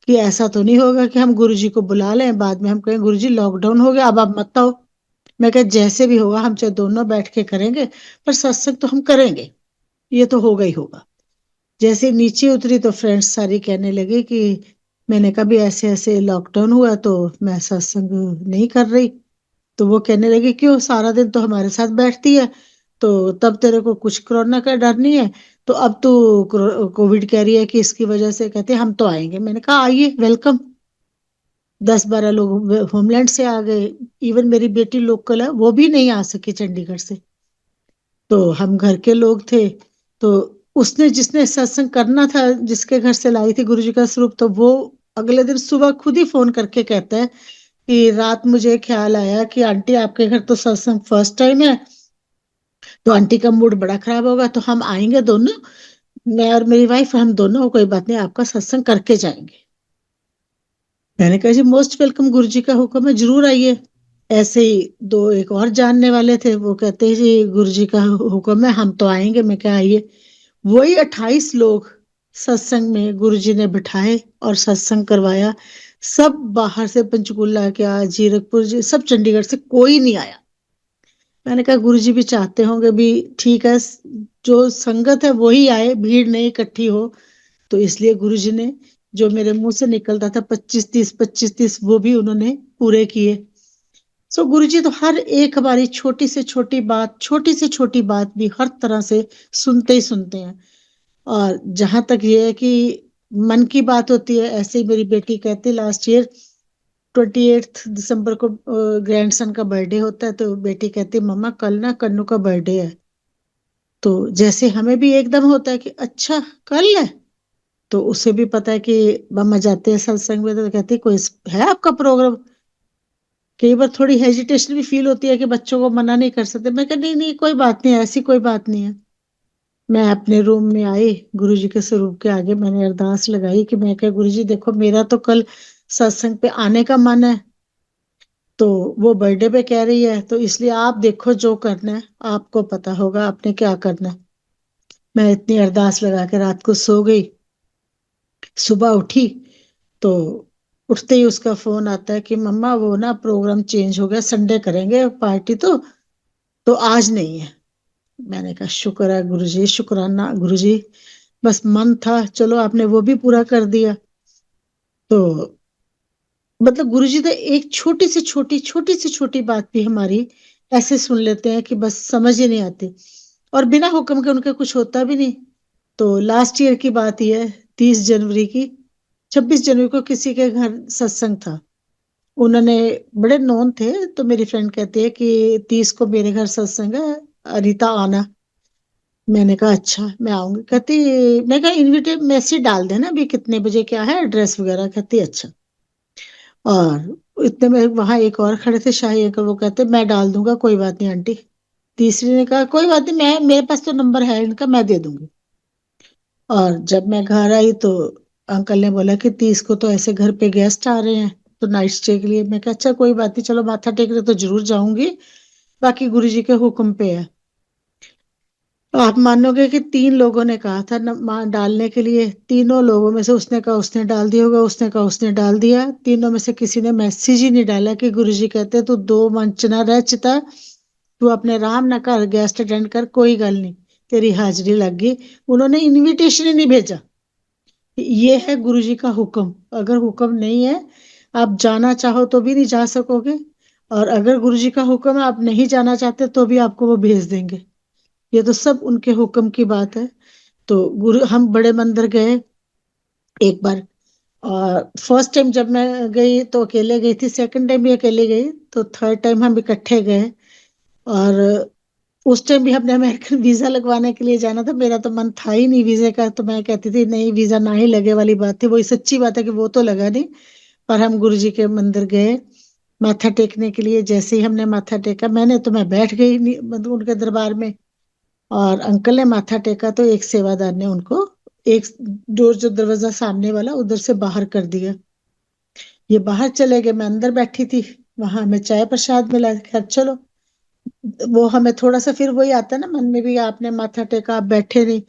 कि ऐसा तो नहीं होगा कि हम गुरुजी को बुला लें, बाद में हम कहें गुरुजी लॉकडाउन हो गया अब आप मत आओ। मैं कहा जैसे भी होगा हम चाहे दोनों बैठ के करेंगे, पर सत्संग तो हम करेंगे, ये तो होगा ही होगा। जैसे ही नीचे उतरी तो फ्रेंड्स सारी कहने लगी कि मैंने कहा भी ऐसे ऐसे लॉकडाउन हुआ तो मैं सत्संग नहीं कर रही। तो वो कहने लगी क्यों, सारा दिन तो हमारे साथ बैठती है, तो तब तेरे को कुछ कोरोना का डर नहीं है, तो अब तू कोविड कह रही है कि इसकी वजह से, कहते हम तो आएंगे। मैंने कहा आइए, वेलकम। 10-12 लोग होमलैंड से आ गए। इवन मेरी बेटी लोकल है, वो भी नहीं आ सकी चंडीगढ़ से। तो हम घर के लोग थे। तो उसने जिसने सत्संग करना था, जिसके घर से लाई थी गुरुजी का स्वरूप, तो वो अगले दिन सुबह खुद ही फोन करके कहता है कि रात मुझे ख्याल आया कि आंटी आपके घर तो सत्संग फर्स्ट टाइम है, तो आंटी का मूड बड़ा खराब होगा, तो हम आएंगे दोनों, मैं और मेरी वाइफ, हम दोनों, कोई बात नहीं, आपका सत्संग करके जाएंगे। मैंने कहा जी मोस्ट वेलकम, गुरु जी का हुक्म है, जरूर आइए। ऐसे ही दो एक और जानने वाले थे, वो कहते हैं जी गुरु जी का हुक्म है, हम तो आएंगे। मैं क्या, आइए। वही 28 लोग सत्संग में गुरु जी ने बिठाए और सत्संग करवाया। सब बाहर से, पंचकुला क्या, जीरकपुर जी, सब चंडीगढ़ से, कोई नहीं आया। मैंने कहा गुरु जी भी चाहते होंगे भी, ठीक है, जो संगत है वही आए, भीड़ नहीं इकट्ठी हो। तो इसलिए गुरु जी ने, जो मेरे मुंह से निकलता था 25-30 वो भी उन्होंने पूरे किए। सो गुरु जी तो हर एक हमारी छोटी से छोटी बात, छोटी से छोटी बात भी हर तरह से सुनते ही सुनते हैं। और जहां तक ये है कि मन की बात होती है, ऐसे ही मेरी बेटी कहती, लास्ट ईयर 28 दिसंबर को ग्रैंडसन का बर्थडे होता है, तो बेटी कहती मम्मा कल ना कन्नू का बर्थडे है। तो जैसे हमें भी एकदम होता है कि अच्छा कल है, तो उसे भी पता है कि मम्मा जाते हैं सत्संग में, तो कहती कोई है आपका प्रोग्राम। कई बार थोड़ी हेजिटेशन भी फील होती है कि बच्चों को मना नहीं कर सकते। मैं कहा नहीं नहीं, कोई बात नहीं, ऐसी कोई बात नहीं है। मैं अपने रूम में आई, गुरु जी के स्वरूप के आगे मैंने अरदास लगाई कि मैं क्या, गुरु जी देखो, मेरा तो कल सत्संग पे आने का मन है, तो वो बर्थडे पे कह रही है, तो इसलिए आप देखो जो करना है, आपको पता होगा आपने क्या करना है। मैं इतनी अरदास लगा के रात को सो गई। सुबह उठी तो उठते ही उसका फोन आता है कि मम्मा वो ना प्रोग्राम चेंज हो गया, संडे करेंगे पार्टी, तो आज नहीं है। मैंने कहा शुक्र है गुरुजी, शुक्राना गुरुजी, बस मन था, चलो आपने वो भी पूरा कर दिया। तो मतलब गुरुजी तो एक छोटी से छोटी, छोटी से छोटी बात भी हमारी ऐसे सुन लेते हैं कि बस समझ ही नहीं आती, और बिना हुक्म के उनका कुछ होता भी नहीं। तो लास्ट ईयर की बात ही है, 30 जनवरी की, 26 जनवरी को किसी के घर सत्संग था। उन्होंने, बड़े नॉन थे, तो मेरी फ्रेंड कहती है कि 30 को मेरे घर सत्संग है, अनीता आना। मैंने कहा अच्छा मैं आऊंगी। कहती, मैं कहा इनविटे मैसेज डाल देना भी कितने बजे क्या है, एड्रेस वगैरह। कहती अच्छा। और इतने में वहां एक और खड़े थे, शाही अंकल, वो कहते मैं डाल दूंगा, कोई बात नहीं आंटी। तीसरी ने कहा कोई बात नहीं, मैं, मेरे पास तो नंबर है इनका, मैं दे दूंगी। और जब मैं घर आई तो अंकल ने बोला कि 30 को तो ऐसे घर पे गेस्ट आ रहे हैं, तो नाइट स्टे के लिए। मैं कहा अच्छा कोई बात नहीं, चलो माथा टेकने तो जरूर जाऊंगी, बाकी गुरु जी के हुक्म पे है। तो आप मानोगे कि 3 लोगों ने कहा था डालने के लिए, तीनों लोगों में से उसने कहा उसने डाल दिया होगा, उसने कहा उसने डाल दिया, तीनों में से किसी ने मैसेज ही नहीं डाला कि गुरुजी कहते तू दो मंच ना रह चिता, तू अपने आराम ना कर, गेस्ट अटेंड कर, कोई गल नहीं, तेरी हाजिरी लग गई। उन्होंने इनविटेशन ही नहीं भेजा। ये है गुरुजी का हुक्म। अगर हुक्म नहीं है, आप जाना चाहो तो भी नहीं जा सकोगे, और अगर गुरुजी का हुक्म है, आप नहीं जाना चाहते तो भी आपको वो भेज देंगे। ये तो सब उनके हुक्म की बात है। तो गुरु, हम बड़े मंदिर गए एक बार, और फर्स्ट टाइम जब मैं गई तो अकेले गई थी, सेकंड टाइम भी अकेले गई, तो थर्ड टाइम हम इकट्ठे गए। और उस टाइम भी हमने अमेरिकन वीजा लगवाने के लिए जाना था, मेरा तो मन था ही नहीं वीजे का, तो मैं कहती थी नहीं वीजा ना ही लगे वाली बात थी। वही सच्ची बात है कि वो तो लगा नहीं। पर हम गुरु जी के मंदिर गए माथा टेकने के लिए। जैसे ही हमने माथा टेका, मैं बैठ गई मतलब उनके दरबार में, और अंकल ने माथा टेका तो एक सेवादार ने उनको एक डोर, जो दरवाजा सामने वाला, उधर से बाहर कर दिया। ये बाहर चले गए, मैं अंदर बैठी थी, वहां हमें चाय प्रसाद मिला। खैर चलो, वो हमें थोड़ा सा फिर वही आता है ना मन में भी, आपने माथा टेका आप बैठे नहीं,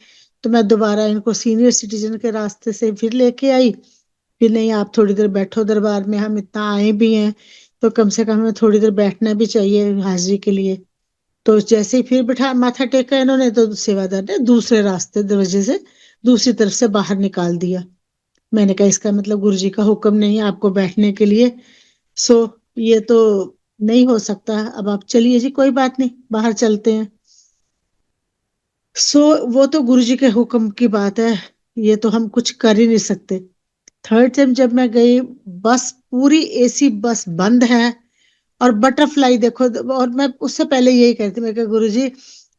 तो मैं दोबारा इनको सीनियर सिटीजन के रास्ते से फिर लेके आई। फिर नहीं, आप थोड़ी देर बैठो दरबार में, हम इतना आए भी हैं, तो कम से कम हमें थोड़ी देर बैठना भी चाहिए हाजिरी के लिए। तो जैसे ही फिर बिठा माथा टेका इन्होंने, तो सेवादार ने दूसरे रास्ते दरवाजे से दूसरी तरफ से बाहर निकाल दिया। मैंने कहा इसका मतलब गुरुजी का हुक्म नहीं है आपको बैठने के लिए। सो ये तो नहीं हो सकता, अब आप चलिए जी, कोई बात नहीं, बाहर चलते हैं। सो वो तो गुरुजी के हुक्म की बात है, ये तो हम कुछ कर ही नहीं सकते। थर्ड टाइम जब मैं गई, बस पूरी एसी बस बंद है, और बटरफ्लाई देखो। और मैं उससे पहले यही कहती, मैं कि गुरु जी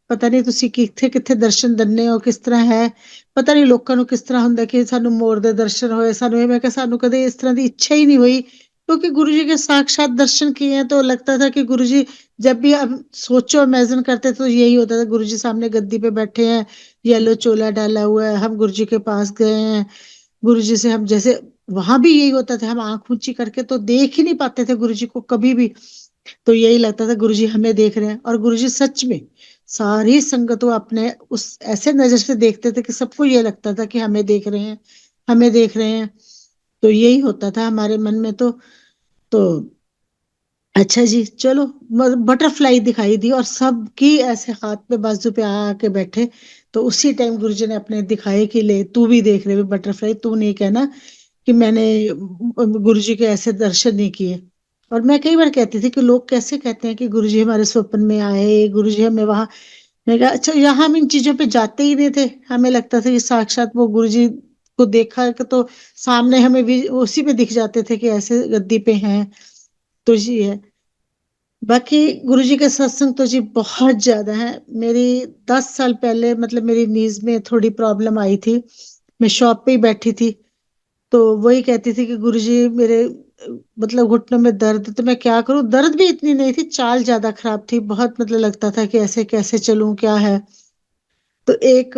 पता नहीं ਤੁਸੀਂ ਕਿੱਥੇ ਕਿੱਥੇ ਦਰਸ਼ਨ ਦਿੰਦੇ ਹੋ, ਕਿਸ ਤਰ੍ਹਾਂ ਹੈ, ਪਤਾ ਨਹੀਂ ਲੋਕਾਂ ਨੂੰ ਕਿਸ ਤਰ੍ਹਾਂ ਹੁੰਦਾ ਕਿ ਸਾਨੂੰ ਮੋਰ ਦੇ ਦਰਸ਼ਨ ਹੋਏ। ਸਾਨੂੰ ਇਹ, ਮੈਂ ਕਿਹਾ ਸਾਨੂੰ ਕਦੇ ਇਸ ਤਰ੍ਹਾਂ ਦੀ ਇੱਛਾ ਹੀ ਨਹੀਂ ਹੋਈ क्योंकि गुरुजी के साक्षात दर्शन किए हैं, तो लगता था कि गुरुजी, जब भी हम सोचो इमेजिन करते तो यही होता था, गुरुजी सामने गद्दी पे बैठे हैं, येलो चोला डाला हुआ है, हम गुरुजी के पास गए हैं, गुरुजी से हम जैसे, वहां भी यही होता था, हम आंख ऊंची करके तो देख ही नहीं पाते थे गुरुजी को कभी भी। तो यही लगता था गुरुजी हमें देख रहे हैं, और गुरुजी सच में सारी संगत को अपने उस ऐसे नजर से देखते थे कि सबको ये लगता था कि हमें देख रहे हैं, हमें देख रहे हैं। तो यही होता था हमारे मन में। तो अच्छा जी, चलो, बटरफ्लाई दिखाई दी और सबकी ऐसे हाथ पे बाजू पे आके बैठे। तो उसी टाइम गुरुजी ने अपने दिखाए कि ले तू भी देख रहे बटरफ्लाई, तू नहीं कहना कि मैंने गुरुजी के ऐसे दर्शन नहीं किए। और मैं कई बार कहती थी कि लोग कैसे कहते हैं कि गुरुजी हमारे स्वप्न में आए, गुरुजी हमें वहां। मैं कहा अच्छा, यहाँ हम इन चीजों पे जाते ही नहीं थे, हमें लगता था कि साक्षात वो गुरुजी को देखा कि तो सामने हमें भी उसी पे दिख जाते थे कि ऐसे गद्दी पे हैं। तो जी है। बाकी गुरुजी के सत्संग तो जी बहुत ज्यादा है। मेरी 10 साल पहले मतलब मेरी नीज में थोड़ी प्रॉब्लम आई थी, मैं शॉप पे ही बैठी थी, तो वही कहती थी कि गुरुजी मेरे मतलब घुटनों में दर्द, तो मैं क्या करूं, दर्द भी इतनी नहीं थी, चाल ज्यादा खराब थी, बहुत मतलब लगता था कि ऐसे कैसे चलूं, क्या है। तो एक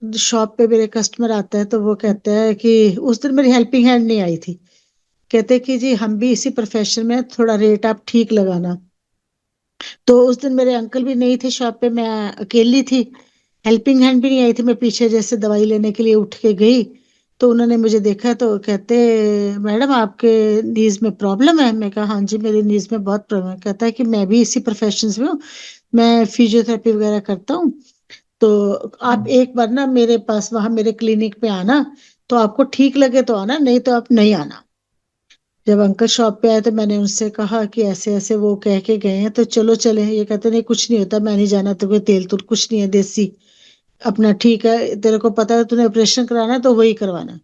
शॉप पे मेरे कस्टमर आता है, तो वो कहता है कि उस दिन मेरी हेल्पिंग हैंड नहीं आई थी, कहते कि जी हम भी इसी प्रोफेशन में हैं, थोड़ा रेट आप ठीक लगाना। तो उस दिन मेरे अंकल भी नहीं थे शॉप पे, मैं अकेली थी, हेल्पिंग हैंड भी नहीं आई थी, मैं पीछे जैसे दवाई लेने के लिए उठ के गई, तो उन्होंने मुझे देखा तो कहते मैडम आपके नीज में प्रॉब्लम है। मैं कहा हाँ जी मेरी नीज में बहुत प्रॉब्लम है। कहता है कि मैं भी इसी प्रोफेशन में हूँ, मैं फिजियोथेरेपी वगैरह करता हूँ, तो आप एक बार ना मेरे पास वहां मेरे क्लिनिक पे आना, तो आपको ठीक लगे तो आना, नहीं तो आप नहीं आना। जब अंकल शॉप पे आए तो मैंने उनसे कहा कि ऐसे ऐसे वो कह के गए हैं, तो चलो चले। ये कहते नहीं कुछ नहीं होता, मैं नहीं जाना, तो कोई तेल तुल कुछ नहीं है, देसी अपना ठीक है, तेरे को पता है तूने ऑपरेशन कराना है तो वही करवाना।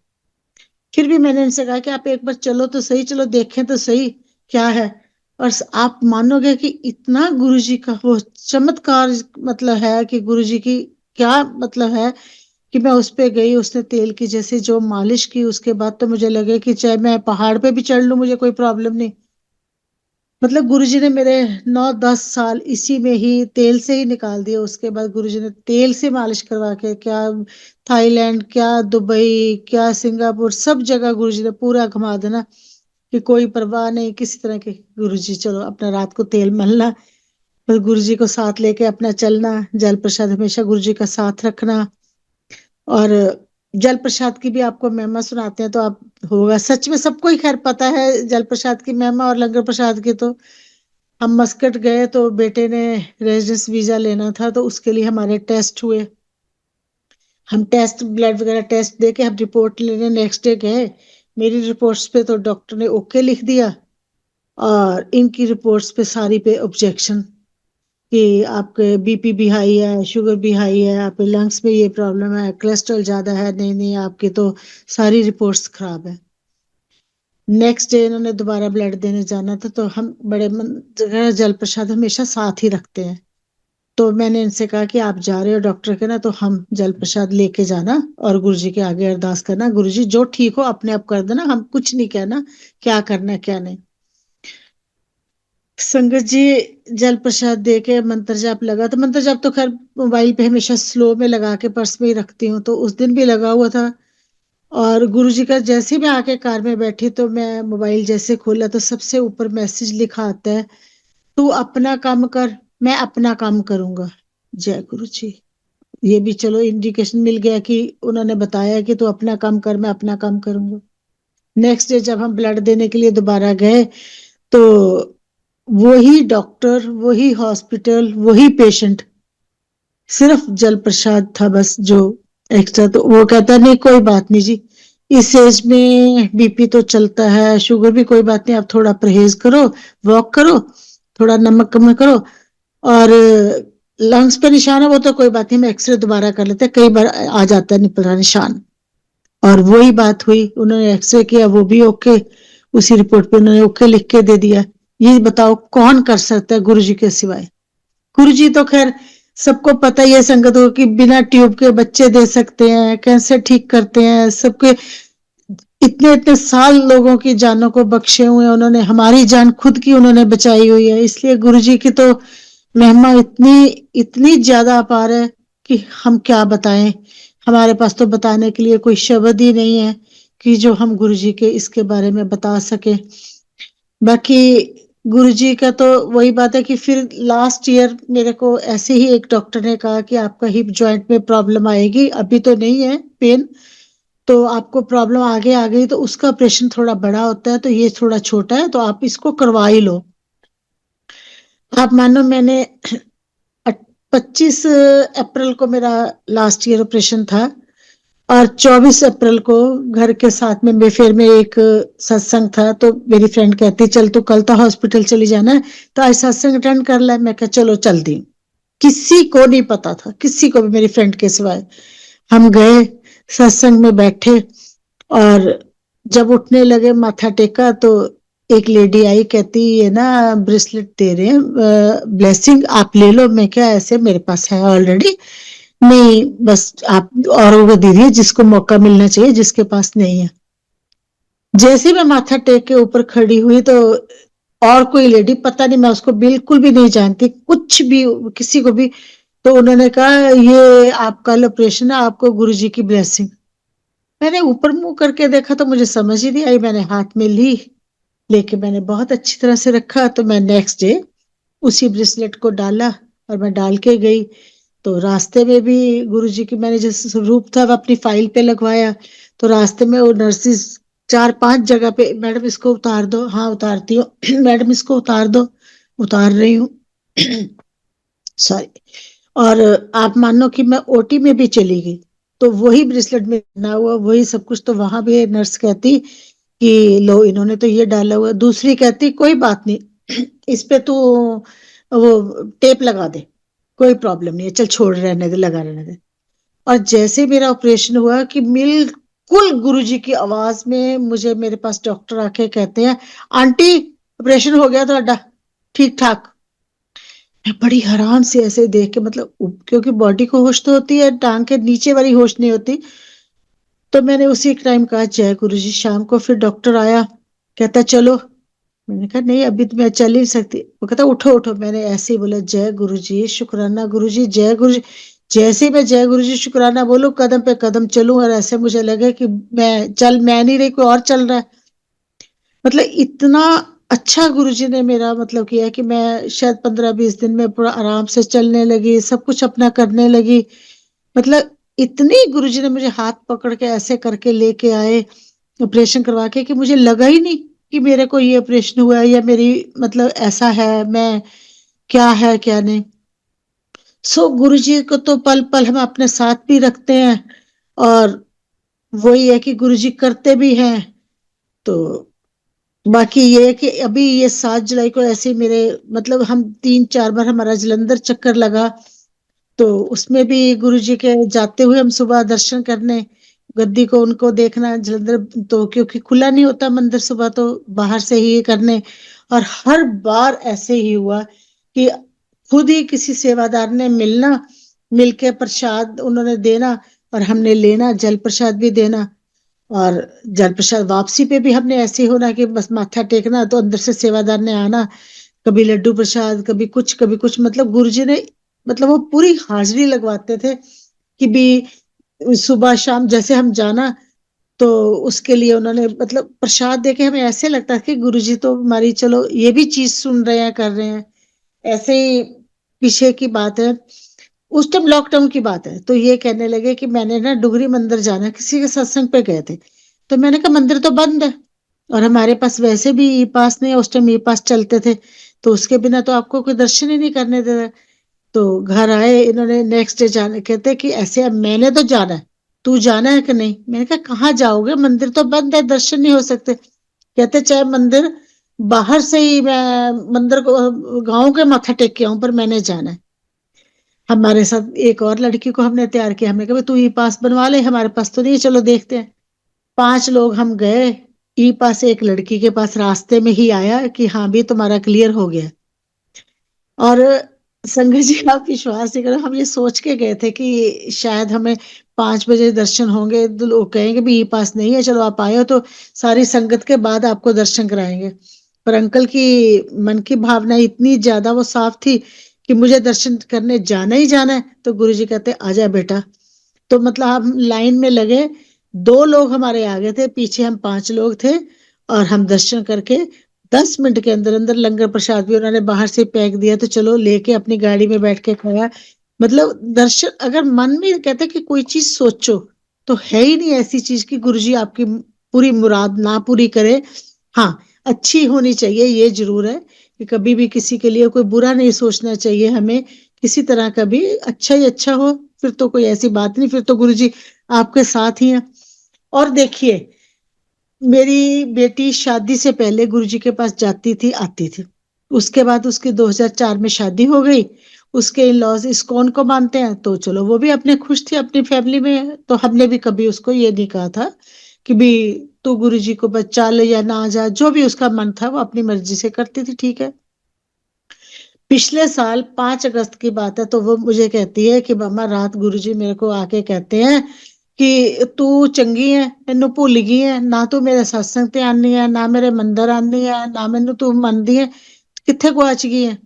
फिर भी मैंने उनसे कहा कि आप एक बार चलो तो सही, चलो देखें तो सही क्या है। और आप मानोगे कि इतना गुरुजी का वो चमत्कार मतलब है कि गुरुजी की क्या मतलब है, कि मैं उस पे गई, उसने तेल की जैसे जो मालिश की, उसके बाद तो मुझे लगे कि चाहे मैं पहाड़ पे भी चढ़ लूं मुझे कोई प्रॉब्लम नहीं। मतलब गुरुजी ने मेरे 9-10 साल इसी में ही तेल से ही निकाल दिए। उसके बाद गुरुजी ने तेल से मालिश करवा के, क्या थाईलैंड, क्या दुबई, क्या सिंगापुर, सब जगह गुरुजी ने पूरा घुमा देना कि कोई परवाह नहीं किसी तरह की। गुरुजी चलो अपना रात को तेल मलना, बस गुरुजी को साथ लेके अपना चलना, जल प्रसाद हमेशा गुरुजी का साथ रखना। और जल प्रसाद की भी आपको महिमा सुनाते हैं तो आप, होगा सच में सबको ही खैर पता है जल प्रसाद की महिमा और लंगर प्रसाद की। तो हम मस्कट गए तो बेटे ने रेजिडेंस वीजा लेना था, तो उसके लिए हमारे टेस्ट हुए। हम टेस्ट ब्लड वगैरह टेस्ट दे के हम रिपोर्ट लेने नेक्स्ट डे गए। मेरी रिपोर्ट्स पे तो डॉक्टर ने ओके लिख दिया, और इनकी रिपोर्ट्स पे सारी पे ऑब्जेक्शन कि आपके बीपी भी हाई है, शुगर भी हाई है, आपके लंग्स में ये प्रॉब्लम है, कोलेस्ट्रॉल ज्यादा है, नहीं नहीं आपकी तो सारी रिपोर्ट्स खराब है। नेक्स्ट डे इन्होंने दोबारा ब्लड देने जाना था, तो हम बड़े जगह जल प्रसाद हमेशा साथ ही रखते हैं। तो मैंने इनसे कहा कि आप जा रहे हो डॉक्टर के ना, तो हम जल प्रसाद लेके जाना और गुरुजी के आगे अरदास करना, गुरुजी जो ठीक हो अपने आप कर देना, हम कुछ नहीं कहना क्या करना है क्या नहीं। संगत जी, जल प्रसाद दे के मंत्र जाप लगा, तो मंत्र जाप तो खैर मोबाइल पे हमेशा स्लो में लगा के पर्स में ही रखती हूँ, तो उस दिन भी लगा हुआ था। और गुरुजी का जैसे ही मैं आके कार में बैठी, तो मैं मोबाइल जैसे खोला तो सबसे ऊपर मैसेज लिखा आता है, तू अपना काम कर, मैं अपना काम करूंगा। जय गुरु जी। ये भी चलो इंडिकेशन मिल गया कि उन्होंने बताया कि तू अपना काम कर, मैं अपना काम करूंगा। नेक्स्ट डे जब हम ब्लड देने के लिए दोबारा गए, तो वही डॉक्टर, वही हॉस्पिटल, वही पेशेंट, सिर्फ जल प्रसाद था बस जो एक्स्ट्रा। तो वो कहता नहीं कोई बात नहीं जी, इस एज में बीपी तो चलता है, शुगर भी कोई बात नहीं, आप थोड़ा परहेज करो, वॉक करो, थोड़ा नमक कम करो, और लंग्स पे निशान है वो तो कोई बात नहीं, मैं एक्सरे दोबारा कर लेते, कई बार आ जाता है निपटा निशान। और वही बात हुई, उन्होंने एक्सरे किया वो भी ओके, उसी रिपोर्ट पे उन्होंने ओके लिख के दे दिया। ये बताओ कौन कर सकता है गुरु जी के सिवाय। गुरु जी तो खैर सबको पता ही है संगत को कि बिना ट्यूब के बच्चे दे सकते हैं, कैंसर ठीक करते हैं सबके, इतने इतने साल लोगों की जानों को बख्शे हुए हैं उन्होंने, हमारी जान खुद की उन्होंने बचाई हुई है। इसलिए गुरुजी की तो महिमा इतनी इतनी ज्यादा अपार है कि हम क्या बताएं। हमारे पास तो बताने के लिए कोई शब्द ही नहीं है कि जो हम गुरुजी के इसके बारे में बता सके। बाकी गुरुजी का तो वही बात है कि फिर लास्ट ईयर मेरे को ऐसे ही एक डॉक्टर ने कहा कि आपका हिप जॉइंट में प्रॉब्लम आएगी, अभी तो नहीं है पेन, तो आपको प्रॉब्लम आगे आ गई तो उसका ऑपरेशन थोड़ा बड़ा होता है, तो ये थोड़ा छोटा है, तो आप इसको करवा ही लो। आप मानो मैंने 25 अप्रैल को मेरा लास्ट ईयर ऑपरेशन था, और 24 अप्रैल को घर के साथ में मेफेयर में एक सत्संग था, तो मेरी फ्रेंड कहती चल तू कल तो हॉस्पिटल चली जाना है, तो आज सत्संग अटेंड कर ले। मैं कहा चलो चल दी। किसी को नहीं पता था, किसी को भी, मेरी फ्रेंड के सिवाय। हम गए, सत्संग में बैठे, और जब उठने लगे माथा टेका तो एक लेडी आई, कहती ये ना ब्रेसलेट दे रहे हैं ब्लेसिंग, आप ले लो। मैं क्या, ऐसे मेरे पास है ऑलरेडी, नहीं बस आप औरों को दीजिए, जिसको मौका मिलना चाहिए, जिसके पास नहीं है। जैसे मैं माथा टेक के ऊपर खड़ी हुई तो और कोई लेडी, पता नहीं, मैं उसको बिल्कुल भी नहीं जानती, कुछ भी किसी को भी, तो उन्होंने कहा ये आपका ऑपरेशन है, आपको गुरुजी की ब्लेसिंग। मैंने ऊपर मुंह करके देखा तो मुझे समझ ही नहीं आई, मैंने हाथ में ली, लेके मैंने बहुत अच्छी तरह से रखा, तो मैं नेक्स्ट डे उसी ब्रेसलेट को डाला और मैं डाल के गई। तो रास्ते में भी गुरुजी की मैंने जिस रूप था वो अपनी फाइल पे लगवाया, तो रास्ते में वो नर्सिस 4-5 जगह पे, मैडम इसको उतार दो, हाँ उतारती हूँ मैडम इसको उतार दो, उतार रही हूँ सॉरी। और आप मानो कि मैं ओटी में भी चली गई, तो वही ब्रेसलेट में ना हुआ, वही सब कुछ, तो वहां भी नर्स कहती कि लो इन्होंने तो ये डाला हुआ, दूसरी कहती कोई बात नहीं इस पे तू वो टेप लगा दे, कोई प्रॉब्लम नहीं है, चल छोड़, रहने दे, लगा रहने दे। और जैसे मेरा ऑपरेशन हुआ कि बिल्कुल गुरुजी की आवाज में मुझे, मेरे पास डॉक्टर आके कहते हैं आंटी ऑपरेशन हो गया ਤੁਹਾਡਾ, ठीक ठाक। मैं बड़ी हैरान से ऐसे देख के, मतलब क्योंकि बॉडी को होश तो होती है, टांग के नीचे वाली होश नहीं होती। तो मैंने उसी टाइम कहा जय गुरुजी। शाम को फिर डॉक्टर आया, कहता चलो। मैंने कहा नहीं अभी तो मैं चल ही नहीं सकती। वो कहता उठो उठो। मैंने ऐसे ही बोला जय गुरुजी, शुक्राना गुरुजी, जय गुरुजी। जैसे ही मैं जय गुरुजी शुक्राना बोलूं, कदम पे कदम चलूं, और ऐसे मुझे लगे कि मैं नहीं रही, कोई और चल रहा है। मतलब इतना अच्छा गुरुजी ने मेरा मतलब किया कि मैं शायद 15-20 दिन में पूरा आराम से चलने लगी, सब कुछ अपना करने लगी। मतलब इतनी गुरुजी ने मुझे हाथ पकड़ के ऐसे करके लेके आए ऑपरेशन करवा के, कि मुझे लगा ही नहीं कि मेरे को ये ऑपरेशन हुआ है, या मेरी मतलब ऐसा है, मैं क्या है क्या नहीं। सो गुरुजी को तो पल पल हम अपने साथ भी रखते हैं, और वही है कि गुरुजी करते भी हैं। तो बाकी ये है कि अभी ये 7 जुलाई को ऐसे ही मेरे, मतलब हम 3-4 बार हमारा जलंधर चक्कर लगा, तो उसमें भी गुरुजी के जाते हुए हम सुबह दर्शन करने, गद्दी को उनको देखना जलंधर, तो क्योंकि खुला नहीं होता मंदिर सुबह, तो बाहर से ही करने। और हर बार ऐसे ही हुआ कि खुद ही किसी सेवादार ने मिलना, मिलके प्रसाद उन्होंने देना, और हमने लेना, जल प्रसाद भी देना। और जल प्रसाद वापसी पे भी हमने ऐसे ही होना कि बस माथा टेकना, तो अंदर से सेवादार ने आना, कभी लड्डू प्रसाद, कभी कुछ, मतलब गुरुजी ने, मतलब वो पूरी हाजिरी लगवाते थे कि भी सुबह शाम जैसे हम जाना, तो उसके लिए उन्होंने मतलब प्रसाद देके हमें ऐसे लगता है कि गुरुजी तो हमारी, चलो ये भी चीज सुन रहे हैं, कर रहे हैं। ऐसे ही पीछे की बात है, उस टाइम लॉकडाउन की बात है, तो ये कहने लगे कि मैंने ना डुगरी मंदिर जाना है, किसी के सत्संग पे गए थे। तो मैंने कहा मंदिर तो बंद है, और हमारे पास वैसे भी ई पास नहीं है, उस टाइम ई पास चलते थे, तो उसके बिना तो आपको कोई दर्शन ही नहीं करने दे रहा। तो घर आए इन्होंने, नेक्स्ट डे जाने, कहते कि ऐसे अब मैंने तो जाना है, तू जाना है कि नहीं। मैंने कहा कहाँ जाओगे, मंदिर तो बंद है, दर्शन नहीं हो सकते। कहते चाहे मंदिर बाहर से ही, मैं मंदिर को गांव के माथा टेक के आऊं, पर मैंने जाना है। हमारे साथ एक और लड़की को हमने तैयार किया, हमने कहा तू ई पास बनवा ले, हमारे पास तो नहीं है, चलो देखते हैं। 5 लोग हम गए, ई पास एक लड़की के पास रास्ते में ही आया कि हाँ भी तुम्हारा क्लियर हो गया। और संगत जी आप विश्वास नहीं करो, हम ये सोच के गए थे कि शायद हमें 5 बजे दर्शन होंगे, तो लोग कहेंगे भी ई पास नहीं है, चलो आप आए हो तो सारी संगत के बाद आपको दर्शन कराएंगे। पर अंकल की मन की भावना इतनी ज्यादा वो साफ थी कि मुझे दर्शन करने जाना ही जाना है, तो गुरुजी कहते आजा बेटा। तो मतलब हम लाइन में लगे, 2 लोग हमारे आगे थे, पीछे हम 5 लोग थे, और हम दर्शन करके 10 मिनट के अंदर अंदर लंगर प्रसाद भी उन्होंने बाहर से पैक दिया, तो चलो लेके अपनी गाड़ी में बैठ के खाया। मतलब दर्शन, अगर मन में कहते कि कोई चीज सोचो तो है ही नहीं ऐसी चीज कि गुरुजी आपकी पूरी मुराद ना पूरी करे। हाँ, अच्छी होनी चाहिए, ये जरूर है कि कभी भी किसी के लिए कोई बुरा नहीं सोचना चाहिए हमें, किसी तरह का भी, अच्छा ही अच्छा हो, फिर तो कोई ऐसी बात नहीं, फिर तो गुरुजी आपके साथ ही हैं। और देखिए, मेरी बेटी शादी से पहले गुरुजी के पास जाती थी आती थी, उसके बाद उसकी 2004 में शादी हो गई। उसके इन लॉज इस्कॉन को मानते हैं, तो चलो वो भी अपने खुश थी अपनी फैमिली में, तो हमने भी कभी उसको ये नहीं कहा था कि भी तू गुरुजी को बस चल या ना जा, जो भी उसका मन था वो अपनी मर्जी से करती थी, ठीक है। पिछले साल 5 अगस्त की बात है, तो वो मुझे कहती है कि मामा रात गुरुजी मेरे को आके कहते हैं कि तू चंगी है, मैनू भुल गई है ना, तू मेरे सत्संग ते आनी है ना, मेरे मंदिर आनी है ना, मैनू तू मनदी है, कित्थे गुआच गई है।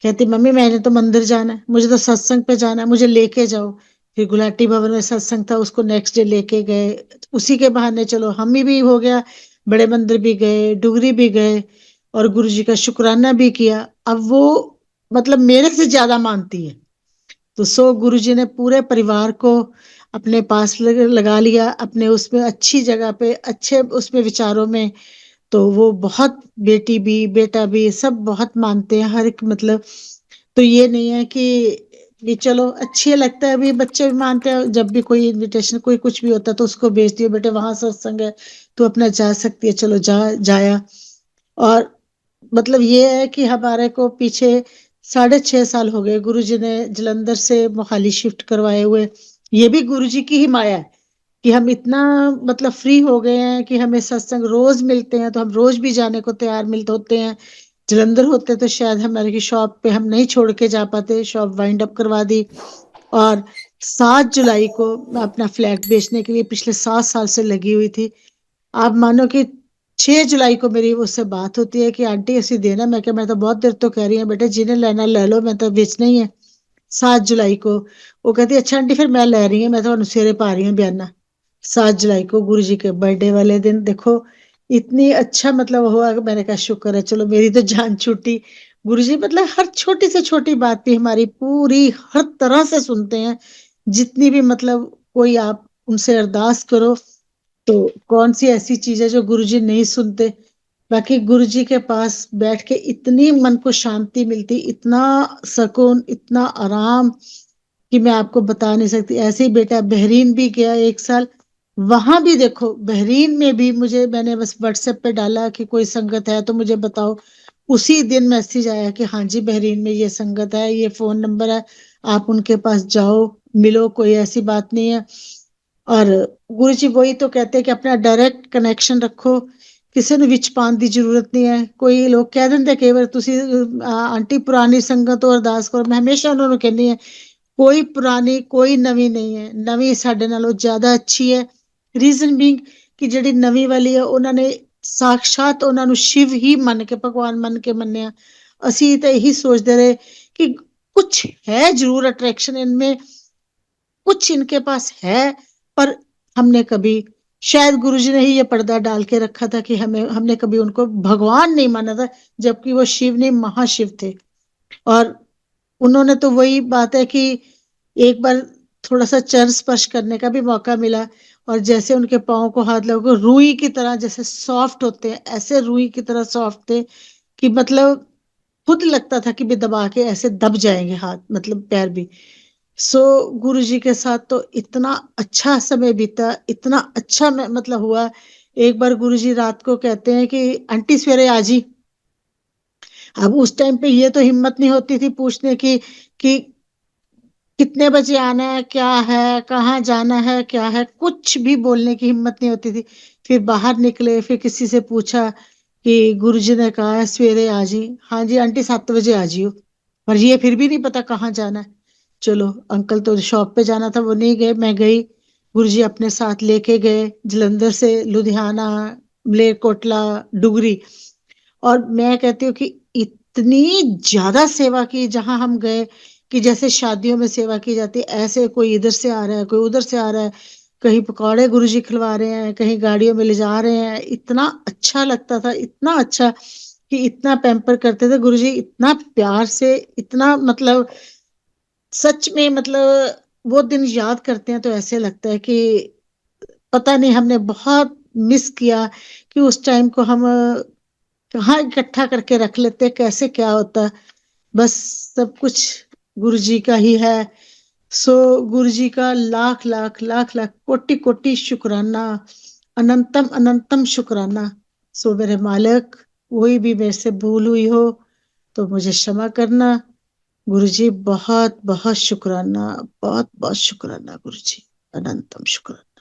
कहती मम्मी मैंने तो मंदिर जाना है, मुझे तो सत्संग पे जाना है, मुझे लेके जाओ। फिर गुलाटी भवन में सत्संग था, उसको नेक्स्ट डे लेके गए, उसी के बहाने चलो हम ही भी हो गया, बड़े मंदिर भी गए, डुगरी भी गए, और गुरु जी का शुक्राना भी किया। अब वो मतलब मेरे से ज्यादा मानती है, तो सो गुरु जी ने पूरे परिवार को अपने पास लगा लिया, अपने उसमें अच्छी जगह पे, अच्छे उसमें विचारों में। तो वो बहुत, बेटी भी बेटा भी सब बहुत मानते हैं, हर एक मतलब, तो ये नहीं है कि भी चलो अच्छे लगता है, अभी बच्चे भी मानते हैं, जब भी कोई इनविटेशन कोई कुछ भी होता है तो उसको भेज दियो, बेटे वहां सत्संग है तो अपना जा सकती है, चलो जा जाया। और मतलब ये है कि हमारे को पीछे 6.5 साल हो गए गुरुजी ने जलंधर से मोहाली शिफ्ट करवाए हुए। ये भी गुरुजी की ही माया है कि हम इतना मतलब फ्री हो गए हैं कि हमें सत्संग रोज मिलते हैं, तो हम रोज भी जाने को तैयार मिलते होते हैं। जलंधर होते तो शायद हमारी शॉप पे हम नहीं छोड़ के जा पाते, शॉप वाइंड अप करवा दी। और 7 जुलाई को मैं अपना फ्लैट बेचने के लिए पिछले 7 साल से लगी हुई थी। आप मानो कि 6 जुलाई को मेरी उससे बात होती है कि आंटी ऐसी देना, मैं क्या, मैं तो बहुत देर तो कह रही हूँ बेटे, जिन्हें लेना ले लो, मैं तो बेचना ही है। 7 जुलाई को वो कहती अच्छा आंटी फिर मैं ले रही हूँ, मैं तो नुसेरे पा रही हूँ बयाना। 7 जुलाई को गुरु जी के बर्थडे वाले दिन देखो, इतनी अच्छा मतलब हुआ कि मैंने कहा शुक्र है, चलो मेरी तो जान छूटी। गुरु जी मतलब हर छोटी से छोटी बात भी हमारी पूरी हर तरह से सुनते हैं, जितनी भी मतलब कोई आप उनसे अरदास करो, तो कौन सी ऐसी चीज है जो गुरुजी नहीं सुनते। बाकी गुरुजी के पास बैठ के इतनी मन को शांति मिलती, इतना सुकून, इतना आराम कि मैं आपको बता नहीं सकती। ऐसे ही बेटा बहरीन भी गया 1 साल, वहां भी देखो बहरीन में भी मुझे, मैंने बस व्हाट्सएप पे डाला कि कोई संगत है तो मुझे बताओ, उसी दिन मैसेज आया कि हाँ जी बहरीन में ये संगत है, ये फोन नंबर है, आप उनके पास जाओ, मिलो, कोई ऐसी बात नहीं है। और गुरु जी वही तो कहते हैं कि अपना डायरेक्ट कनेक्शन रखो, ਕਿਸੇ ਨੂੰ ਵਿੱਚ ਪਾਉਣ ਦੀ ਜ਼ਰੂਰਤ ਨਹੀਂ ਹੈ। ਕੋਈ ਲੋਕ ਕਹਿ ਦਿੰਦੇ ਕਈ ਵਾਰ ਤੁਸੀਂ ਆਂਟੀ ਪੁਰਾਣੀ ਸੰਗਤ ਤੋਂ ਅਰਦਾਸ ਕਰੋ, ਮੈਂ ਹਮੇਸ਼ਾ ਉਹਨਾਂ ਨੂੰ ਕਹਿੰਦੀ ਹਾਂ ਕੋਈ ਪੁਰਾਣੀ ਕੋਈ ਨਵੀਂ ਨਹੀਂ ਹੈ, ਨਵੀਂ ਸਾਡੇ ਨਾਲੋਂ ਜ਼ਿਆਦਾ ਅੱਛੀ ਹੈ। ਰੀਜ਼ਨ ਬੀਇੰਗ ਕਿ ਜਿਹੜੀ ਨਵੀਂ ਵਾਲੀ ਹੈ ਉਹਨਾਂ ਨੇ ਸਾਖਸ਼ਾਤ ਉਹਨਾਂ ਨੂੰ ਸ਼ਿਵ ਹੀ ਮੰਨ ਕੇ, ਭਗਵਾਨ ਮੰਨ ਕੇ ਮੰਨਿਆ। ਅਸੀਂ ਤਾਂ ਇਹੀ ਸੋਚਦੇ ਰਹੇ कि कुछ है जरूर अट्रैक्शन इनमें, कुछ इनके पास है, पर हमने कभी, शायद गुरुजी ने ही ये पर्दा डाल के रखा था कि हमें, हमने कभी उनको भगवान नहीं माना था, जबकि वो शिव नहीं महाशिव थे। और उन्होंने तो वही बात है कि एक बार थोड़ा सा चरण स्पर्श करने का भी मौका मिला, और जैसे उनके पाँव को हाथ लगो, रुई की तरह जैसे सॉफ्ट होते हैं, ऐसे रुई की तरह सॉफ्ट थे कि मतलब खुद लगता था कि भी दबा के ऐसे दब जाएंगे हाथ, मतलब पैर भी। सो गुरु जी के साथ तो इतना अच्छा समय बीता, इतना अच्छा मतलब हुआ। एक बार गुरु जी रात को कहते हैं कि आंटी सवेरे आ जी। अब उस टाइम पे ये तो हिम्मत नहीं होती थी पूछने की कि कितने बजे आना है, क्या है, कहाँ जाना है, क्या है, कुछ भी बोलने की हिम्मत नहीं होती थी। फिर बाहर निकले, फिर किसी से पूछा कि गुरुजी ने कहा है सवेरे आ जी, हाँ जी आंटी 7 बजे आ जियो। पर ये फिर भी नहीं पता कहाँ जाना है। चलो, अंकल तो शॉप पे जाना था वो नहीं गए, मैं गई। गुरुजी अपने साथ लेके गए जलंधर से लुधियाना, मलेरकोटला, डुगरी। और मैं कहती हूँ कि इतनी ज्यादा सेवा की जहां हम गए, कि जैसे शादियों में सेवा की जाती है ऐसे, कोई इधर से आ रहा है, कोई उधर से आ रहा है, कहीं पकौड़े गुरुजी खिलवा रहे हैं, कहीं गाड़ियों में ले जा रहे हैं। इतना अच्छा लगता था, इतना अच्छा, कि इतना पैम्पर करते थे गुरुजी, इतना प्यार से, इतना मतलब सच में, मतलब वो दिन याद करते हैं तो ऐसे लगता है कि पता नहीं, हमने बहुत मिस किया कि उस टाइम को हम कहाँ इकट्ठा करके रख लेते, कैसे क्या होता। बस सब कुछ गुरु जी का ही है। सो गुरु जी का लाख लाख लाख लाख कोटि कोटि शुक्राना, अनंतम अनंतम शुक्राना। सो मेरे मालिक, कोई भी मेरे से भूल हुई हो तो मुझे क्षमा करना। गुरु जी बहुत बहुत शुक्राना, बहुत बहुत शुक्राना गुरु जी, अनंतम शुक्राना।